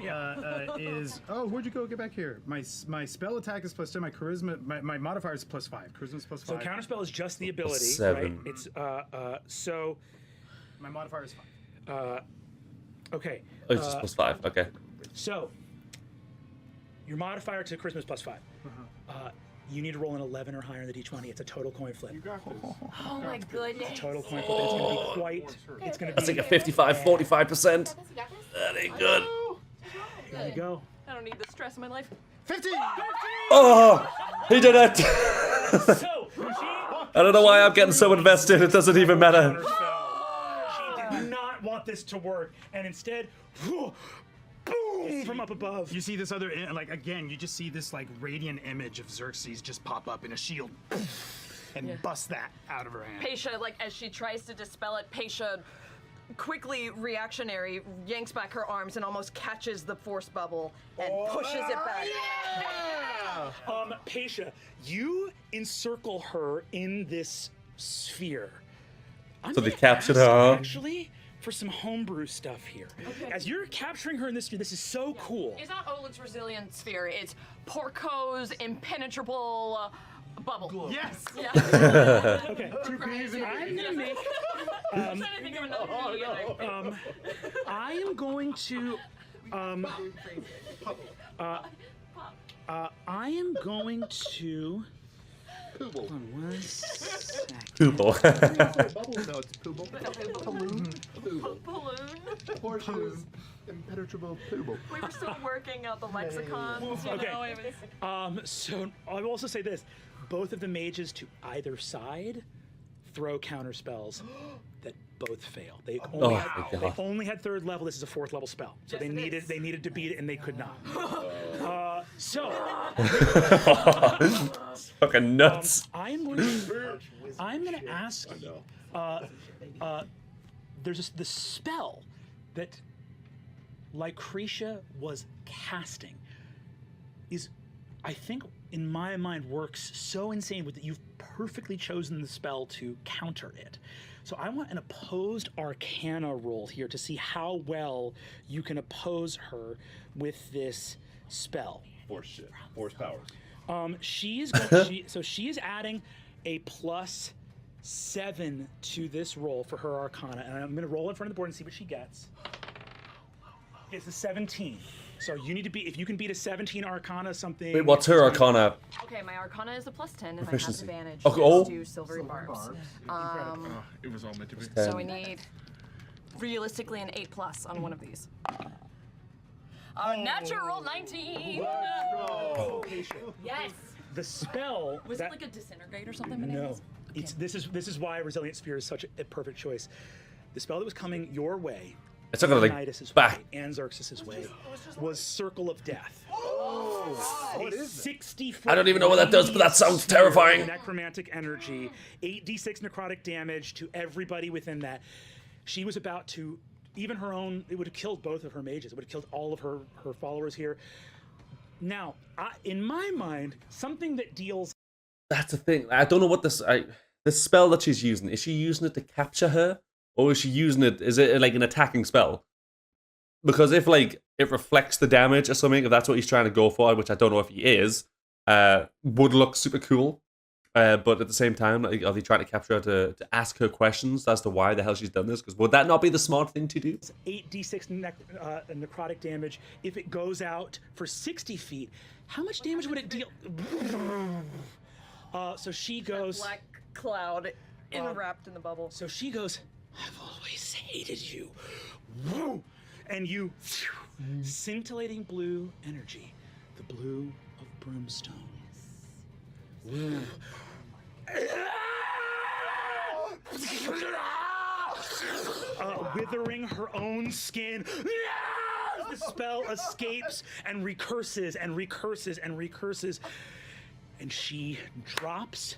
Is where'd you go? Get back here. My spell attack is +10. My charisma, my modifier is +5. Charisma's +5. So counterspell is just the ability, 7. right? It's so. My modifier is 5. Okay. Oh, it's just +5. Okay. So your modifier to charisma is +5. You need to roll an 11 or higher in the d20. It's a total coin flip. You got this. Oh my goodness. Total coin flip. It's going to be quite. It's going to be. That's like a 55-45%. That ain't good. There you go. I don't need the stress in my life. 50! Oh, he did it. So I don't know why I'm getting so invested. It doesn't even matter. She did not want this to work, and instead, boom, from up above. You see this other, like, again, you just see this, like, radiant image of Xerxes just pop up in a shield and bust that out of her hand. Pasha, like, as she tries to dispel it, Pasha quickly reactionary yanks back her arms and almost catches the force bubble and pushes it back. Pasha, you encircle her in this sphere. So they captured her. Actually, for some homebrew stuff here. Okay. As you're capturing her in this sphere, this is so cool. It's not Oleg's resilient sphere, it's Porco's impenetrable bubble. Yes! Yeah. Okay. I'm gonna make. I'm trying to think of another meaning. I am going to. I am going to. Hold on one second. Pooble. No, it's Pooble. Balloon. Horseshoes. Impenetrable Pooble. We were still working out the lexicons, you Okay. know. It was... So I will also say this: both of the mages to either side throw counter spells that both fail. They only, Oh, had, my they God. only had 3rd level. This is a 4th level spell, so they needed to beat it, and they could not. So Fucking nuts. I'm going to ask you. There's the spell that Lucretia was casting is, I think, in my mind, works so insane with that you've perfectly chosen the spell to counter it. So I want an opposed Arcana roll here to see how well you can oppose her with this spell. Force shit. Force powers. She is adding a +7 to this roll for her Arcana, and I'm going to roll in front of the board and see what she gets. It's a 17. So you need to beat, if you can beat a 17 Arcana something. Wait, what's her Arcana? Okay, my Arcana is a +10, and Proficiency. I have advantage Okay, oh. to silvery barbs. It was all meant to be. So we need, realistically, an 8+ on one of these. Natural 19! Yes! The spell. Was it like a disintegrate or something? No. It's, this is why Resilient Sphere is such a perfect choice. The spell that was coming your way, It's not gonna like Leonidas' back. way, and Xerxes' way, was Circle of Death. What A is that? 60-foot I don't even know what that does, but that sounds sphere terrifying. of necromantic energy, 8d6 necrotic damage to everybody within that. She was about to, even her own, it would have killed both of her mages. It would have killed all of her followers here. Now, in my mind, something that deals. That's the thing. I don't know what this spell that she's using. Is she using it to capture her, or is she using it? Is it like an attacking spell? Because if like it reflects the damage or something, if that's what he's trying to go for, which I don't know if he is, would look super cool. But at the same time, like, are they trying to capture her to ask her questions as to why the hell she's done this? Because would that not be the smart thing to do? 8d6 necrotic damage. If it goes out for 60 feet, how much damage would it deal? So she goes. Black cloud enwrapped in the bubble. So she goes, I've always hated you. Woo! And you, scintillating blue energy, the blue of brimstone. Woo. Withering her own skin. The spell escapes and recurses and recurses and recurses. And she drops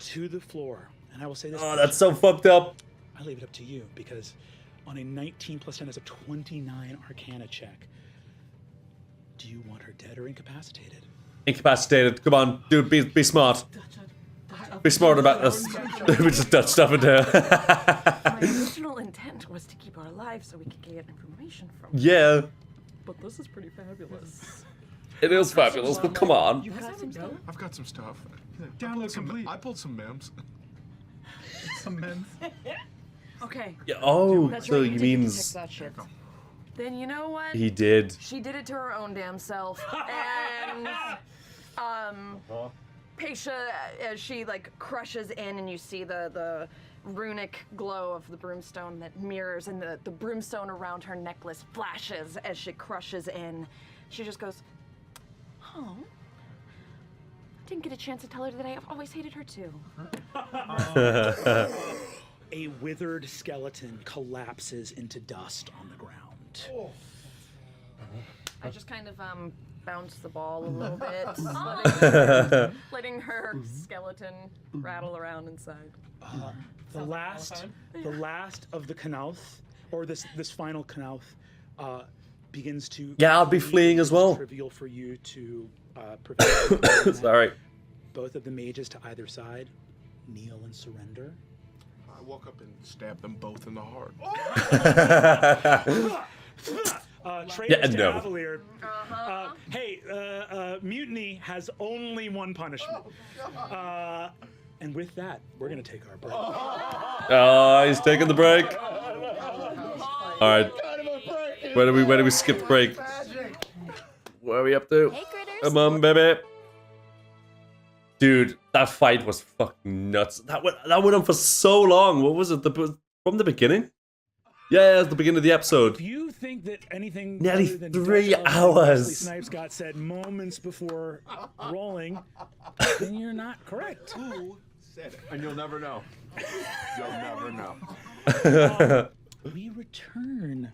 to the floor. And I will say this. Oh, that's so fucked up. I leave it up to you because on a 19 plus 10 is a 29 Arcana check. Do you want her dead or incapacitated? Incapacitated. Come on, dude, be smart. Be smart about this. We just touched stuff into her. My original intent was to keep her alive so we could get information from her. Yeah, But this is pretty fabulous. it is fabulous, but come on. You got some stuff? I've got some stuff. Download complete. I pulled some memes. Some men. Okay. Yeah, oh, That's so right, he you did detect means that shit. Then you know what? he did. She did it to her own damn self. And Paisha, as she like crushes in and you see the runic glow of the brimstone that mirrors and the brimstone around her necklace flashes as she crushes in. She just goes, oh, I didn't get a chance to tell her that I've always hated her too. A withered skeleton collapses into dust on the ground. I just kind of bounce the ball a little bit, letting her skeleton rattle around inside. The last of the Knauth, or this final Knauth, begins to. Yeah, I'll be fleeing as well. Trivial for you to prevent. Sorry. Both of the mages to either side kneel and surrender. I walk up and stab them both in the heart. Traitors to no. Avalier. Hey, mutiny has only one punishment. And with that, we're gonna take our break. Oh, he's taking the break. All right. Where do we skip the break? Where are we up to? Hey, critters. Come on, baby. Dude, that fight was fucking nuts. That went on for so long. What was it? From the beginning? Yeah, it's the beginning of the episode. If you think that anything Nearly other than 3 Dutch Elf and hours. Wesley Snipes got said moments before rolling, then you're not correct. Who said it? And you'll never know. You'll never know. We return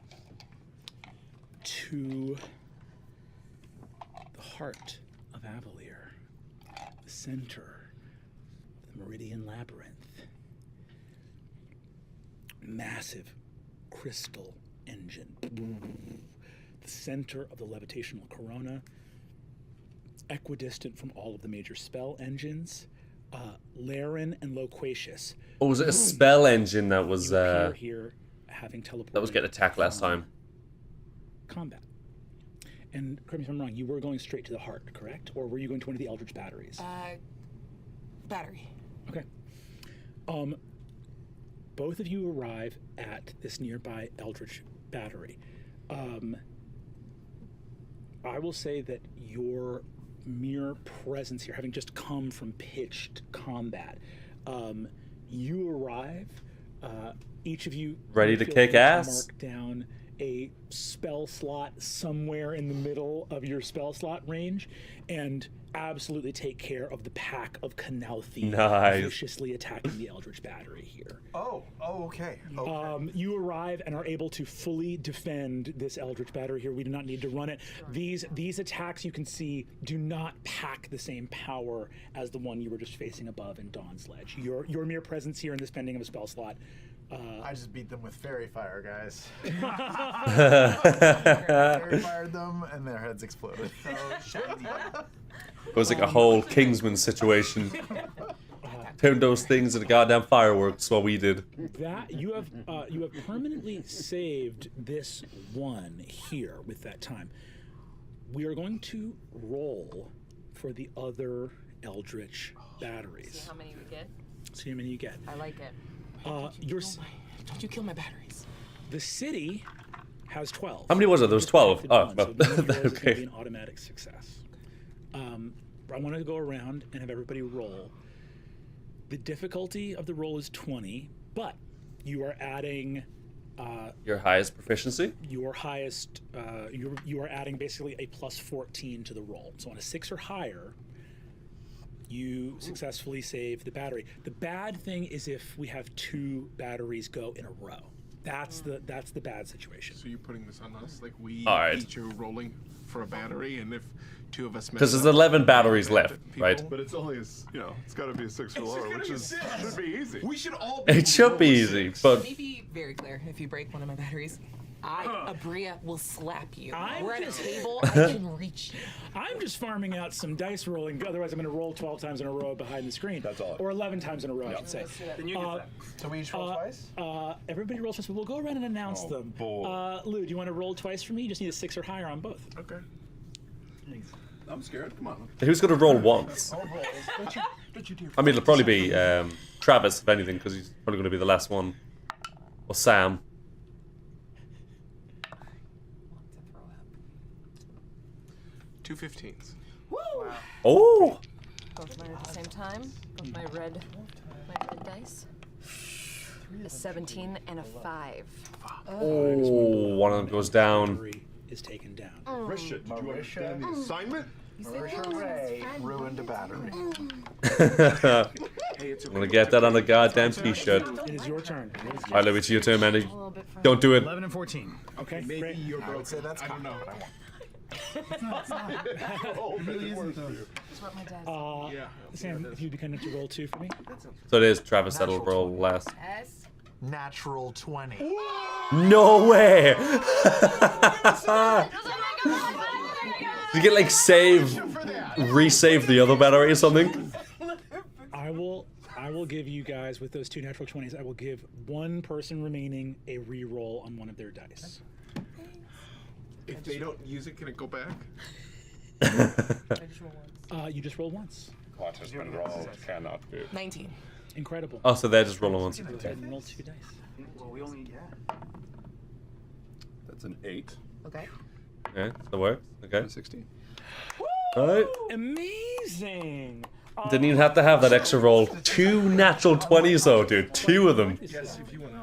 to the heart of Avalier, the center of the Meridian Labyrinth. Massive crystal engine. The center of the levitational corona, equidistant from all of the major spell engines. Laren and Loquacious. Oh, was it a spell engine that was You appear here, having teleported that was getting attacked last from time? Combat. And correct me if I'm wrong, you were going straight to the heart, correct? Or were you going to one of the eldritch batteries? Battery. Okay. Both of you arrive at this nearby eldritch battery. I will say that your mere presence here, having just come from pitched combat, you arrive. Each of you Ready to feel kick free ass? mark down a spell slot somewhere in the middle of your spell slot range, and absolutely take care of the pack of Canalthi Nice. viciously attacking the eldritch battery here. Oh, okay. You arrive and are able to fully defend this eldritch battery here. We do not need to run it. These attacks, you can see, do not pack the same power as the one you were just facing above in Dawn's Ledge. Your mere presence here and the spending of a spell slot. I just beat them with fairy fire, guys. It Fairy fired them, and their heads exploded. So shiny. was like a whole Kingsman situation. Turned those things into goddamn fireworks while we did. That you have permanently saved this one here with that time. We are going to roll for the other eldritch batteries. See how many we get? See how many you get. I like it. Don't you kill my batteries. The city has 12. How many was it? There was 12. Oh, So well, none of yours is gonna okay. be an automatic success. I want to go around and have everybody roll. The difficulty of the roll is 20, but you are adding Your highest proficiency? your highest. You are adding basically a plus 14 to the roll. So on a 6 or higher, you successfully save the battery. The bad thing is if we have 2 batteries go in a row. That's the bad situation. So you're putting this on us? Like we All right. each are rolling for a battery, and if 2 of us mess Because there's up, 11 batteries left, people- right? But it's only, it's got to be a 6 or lower, which should be easy. We should all. It should be easy, but Let me be very clear. If you break one of my batteries, Abria will slap you. We're at a table. I can reach you. I'm just farming out some dice rolling. Otherwise, I'm going to roll 12 times in a row behind the screen. That's all. Or 11 times in a row, I should say. Then you get that. So we each roll twice? Everybody rolls twice, but we'll go around and announce them. boy. Lou, do you want to roll twice for me? You just need a 6 or higher on both. Okay. I'm scared. Come on. who's going to roll once? I mean, it'll probably be Travis, if anything, because he's probably going to be the last one. Or Sam. Two 15s. Oh! Both mine at the same time. Both my red dice. A 17 and a 5. Oh, one of them goes down. Battery is taken down. Marisha, did you understand the assignment? Marisha Ray ruined a battery. I'm going to get that on a goddamn t-shirt. It is your turn. Alright, Louis, it's your turn, man. Don't do it. 11 and 14. Okay, Maybe great. you're I would broken. say that's kind of what I want. That's what my dad said. Sam, if you'd be kind enough to roll 2 for me. So it is Travis that'll roll last. S. Natural 20. No way! Did you get like resave the other battery or something? I will give you guys, with those 2 natural 20s, I will give one person remaining a re-roll on one of their dice. If they don't use it, can it go back? You just roll once. What has been rolled cannot be. 19. Incredible. Oh, so they're just rolling once. Go ahead and roll 2 dice. Well, we only, That's an 8. Okay. Okay, that works. Okay. 16. Alright. Amazing. Didn't even have to have that extra roll. 2 natural 20s though, dude. 2 of them. Yes, if you want to.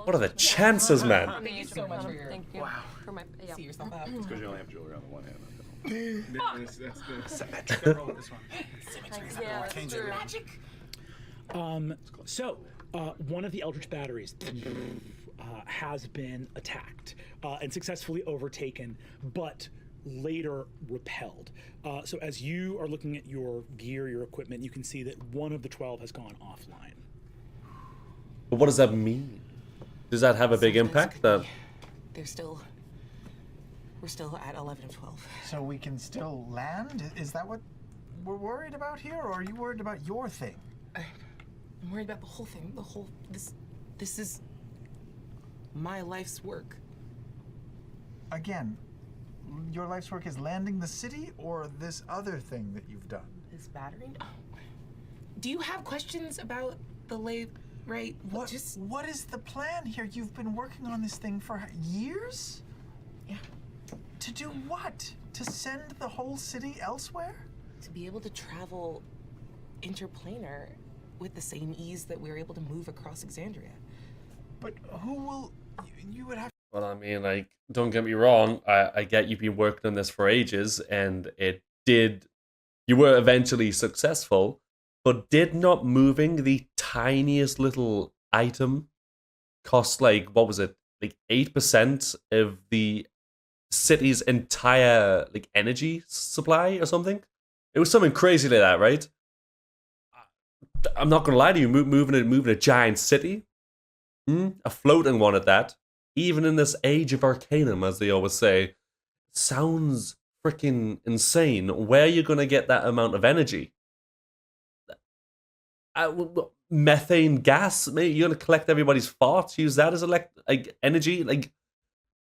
What are the chances, man? Thank you so much for your. Thank you. For my, yeah. See yourself out. Because you only have jewelry on the one hand. That's good. roll this one. Yeah, that's true. So, one of the eldritch batteries has been attacked and successfully overtaken, but later repelled. So as you are looking at your gear, your equipment, you can see that one of the 12 has gone offline. But what does that mean? Does that have a big impact? That We're still at 11 and 12. So we can still land? Is that what we're worried about here, or are you worried about your thing? I'm worried about the whole thing. This is my life's work. Again, your life's work is landing the city, or this other thing that you've done? This battery? Oh. Do you have questions about the late, right? What is the plan here? You've been working on this thing for years? Yeah. To do what? To send the whole city elsewhere? To be able to travel interplanar with the same ease that we were able to move across Exandria. But who will... You would have... well, I mean, like, don't get me wrong. I get you've been working on this for ages, and you were eventually successful, but did not moving the tiniest little item cost, like, what was it? Like 8% of the city's entire, like, energy supply or something? It was something crazy like that, right? I'm not gonna lie to you, moving a giant city, a floating one at that, even in this age of Arcanum, as they always say, sounds freaking insane. Where are you gonna get that amount of energy? Methane gas? Maybe you're gonna collect everybody's farts, use that as energy? Like,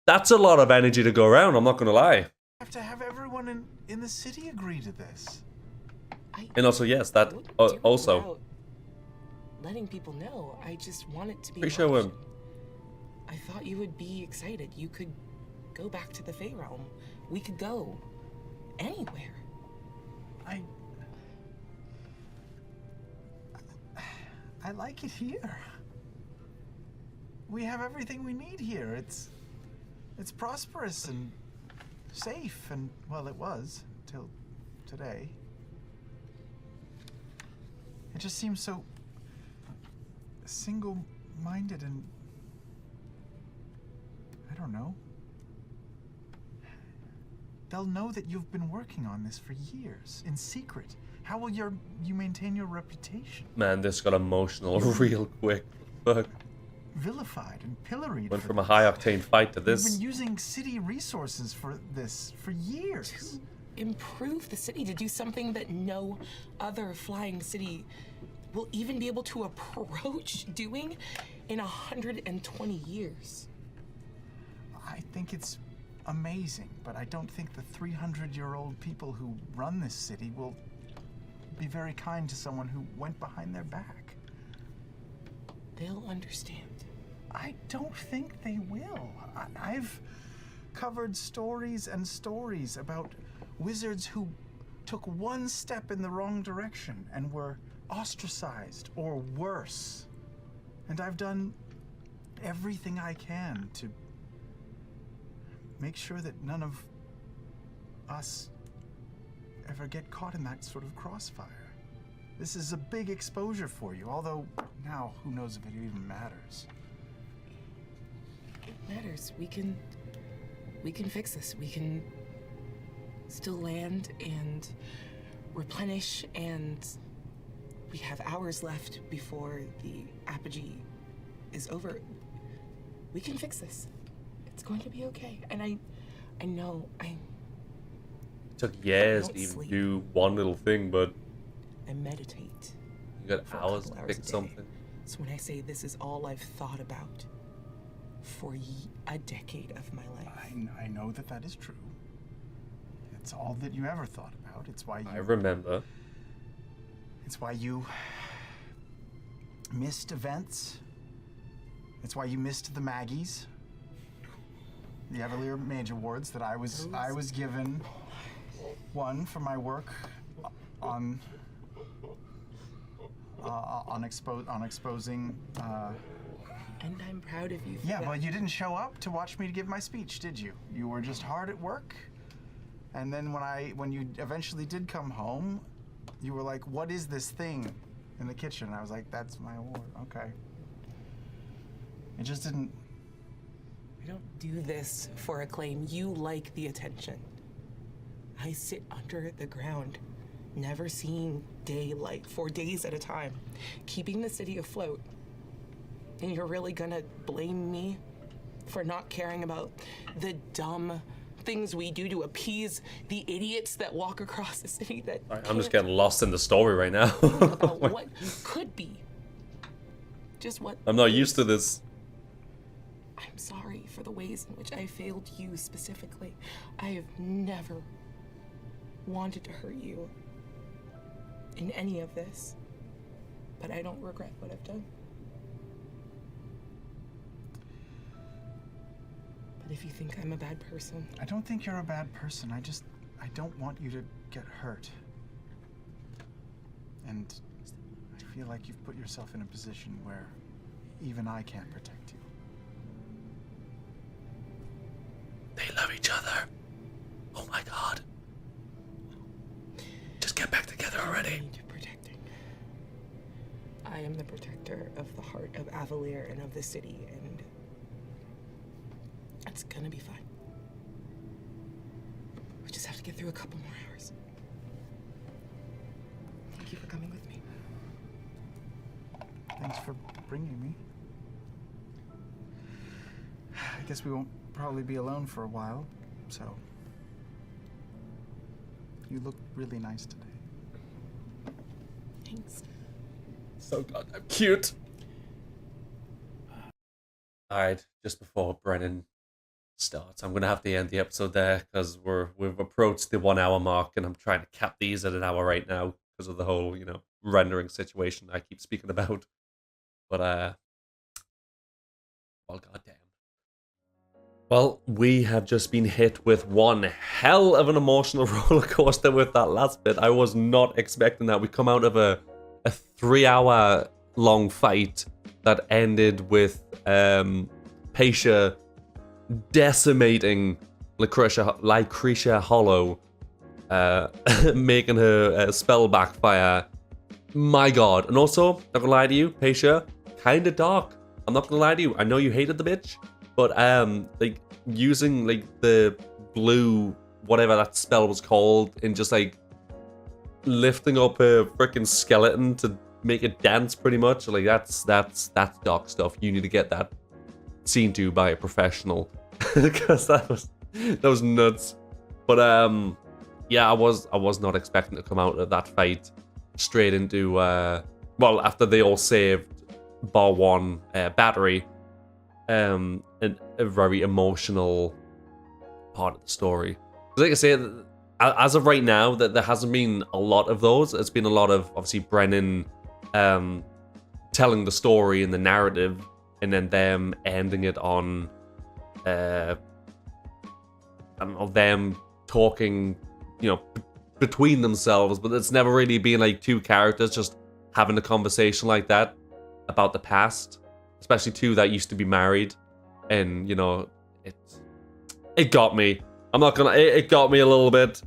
that's a lot of energy to go around. I'm not gonna lie. Have to have everyone in the city agree to this. And also, yes, that would do it also. without letting people know. I just want it to be. Pretty an sure option. I thought you would be excited. You could go back to the Fey Realm. We could go anywhere. I like it here. We have everything we need here. It's prosperous and safe, and well, it was till today. It just seems so single-minded and I don't know. They'll know that you've been working on this for years in secret. How will you maintain your reputation? Man, this got emotional real quick. Fuck. Vilified and pilloried. Went for from a this. high-octane fight to We've this. been using city resources for this for years. Improve the city to do something that no other flying city will even be able to approach doing in 120 years. I think it's amazing, but I don't think the 300-year-old people who run this city will be very kind to someone who went behind their back. They'll understand. I don't think they will. I've covered stories and stories about wizards who took one step in the wrong direction and were ostracized or worse. And I've done everything I can to make sure that none of us ever get caught in that sort of crossfire. This is a big exposure for you, although now who knows if it even matters. It matters. We can fix this. We can still land and replenish, and we have hours left before the apogee is over. We can fix this. It's going to be okay. And I know It took years to don't even sleep. do one little thing, but I meditate. you got for a hours couple to hours fix a day. something. So when I say this is all I've thought about for a decade of my life. I know that that is true. It's all that you ever thought about. It's why I remember. It's why you missed events. It's why you missed the Maggies, the Evalier Mage Awards that I was given one for my work on exposing. And I'm proud of you for Yeah, that. well, you didn't show up to watch me give my speech, did you? You were just hard at work. And then when you eventually did come home, you were like, "What is this thing in the kitchen?" I was like, "That's my award." Okay. It just didn't. I don't do this for acclaim. You like the attention. I sit under the ground, never seeing daylight for days at a time, keeping the city afloat. And you're really gonna blame me for not caring about the dumb things we do to appease the idiots that walk across the city that I'm just getting lost in the story right now. about what could be. Just what I'm not used to this. I'm sorry for the ways in which I failed you specifically. I have never wanted to hurt you in any of this, but I don't regret what I've done. But if you think I'm a bad person, I don't think you're a bad person. I don't want you to get hurt. And I feel like you've put yourself in a position where even I can't protect you. They love each other. Oh my god. Just get back together I already. need protecting. I am the protector of the heart of Avalier and of the city, and it's gonna be fine. We just have to get through a couple more hours. Thank you for coming with me. Thanks for bringing me. I guess we won't probably be alone for a while, so. You look really nice today. Thanks. So goddamn cute. Alright, just before Brennan starts, I'm gonna have to end the episode there because we've approached the 1 hour mark and I'm trying to cap these at an hour right now because of the whole, rendering situation I keep speaking about. But, well, goddamn. Well, we have just been hit with one hell of an emotional roller coaster with that last bit. I was not expecting that. We come out of a 3-hour long fight that ended with Paisha decimating Lycretia Hollow, making her spell backfire. My god. And also, not gonna lie to you, Paisha, kinda dark. I'm not gonna lie to you. I know you hated the bitch, but like using like the blue whatever that spell was called and just like lifting up a freaking skeleton to make it dance pretty much, like that's dark stuff. You need to get that seen to by a professional because that was nuts. But yeah, I was not expecting to come out of that fight straight into well, after they all saved bar one battery, and a very emotional part of the story. Like I say, as of right now, that there hasn't been a lot of those. It's been a lot of obviously Brennan telling the story and the narrative, and then them ending it on I don't know, them talking, between themselves, but it's never really been like two characters just having a conversation like that about the past, especially two that used to be married. And it got me. I'm not gonna, it got me a little bit,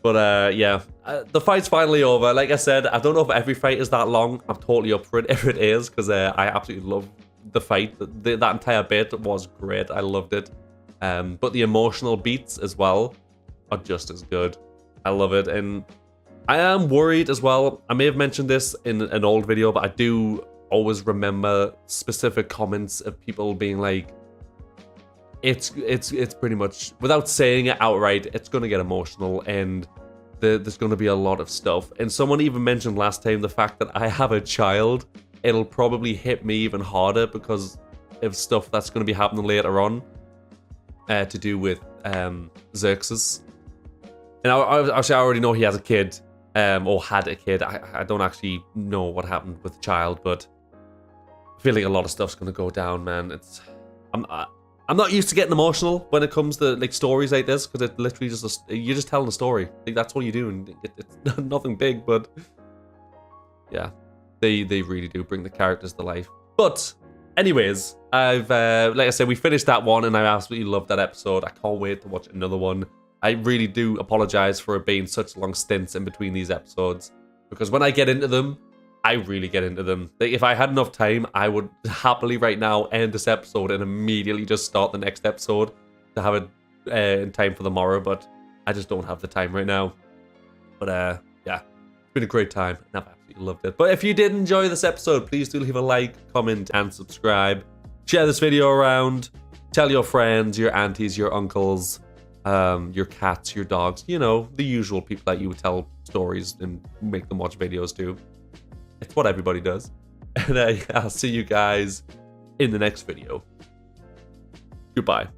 but yeah, the fight's finally over. Like I said, I don't know if every fight is that long. I'm totally up for it if it is, because I absolutely love the fight. That entire bit was great. I loved it. But the emotional beats as well are just as good. I love it. And I am worried as well. I may have mentioned this in an old video, but I do always remember specific comments of people being like, it's pretty much, without saying it outright, it's going to get emotional and there's going to be a lot of stuff. And someone even mentioned last time the fact that I have a child. It'll probably hit me even harder because of stuff that's going to be happening later on to do with Xerxes. And I already know he has a kid, or had a kid. I don't actually know what happened with the child, but I feel like a lot of stuff's going to go down, man. I'm not used to getting emotional when it comes to like stories like this, because it literally just you're just telling a story. Like, that's all you do, and it's nothing big, but yeah, they really do bring the characters to life. But anyways, I've like I said, we finished that one, and I absolutely loved that episode. I can't wait to watch another one. I really do apologize for it being such long stints in between these episodes, because when I get into them, I really get into them. Like, if I had enough time, I would happily right now end this episode and immediately just start the next episode to have it in time for the morrow, but I just don't have the time right now. But yeah, it's been a great time, and I've absolutely loved it. But if you did enjoy this episode, please do leave a like, comment, and subscribe. Share this video around. Tell your friends, your aunties, your uncles, your cats, your dogs, the usual people that you would tell stories and make them watch videos to. It's what everybody does. And I'll see you guys in the next video. Goodbye.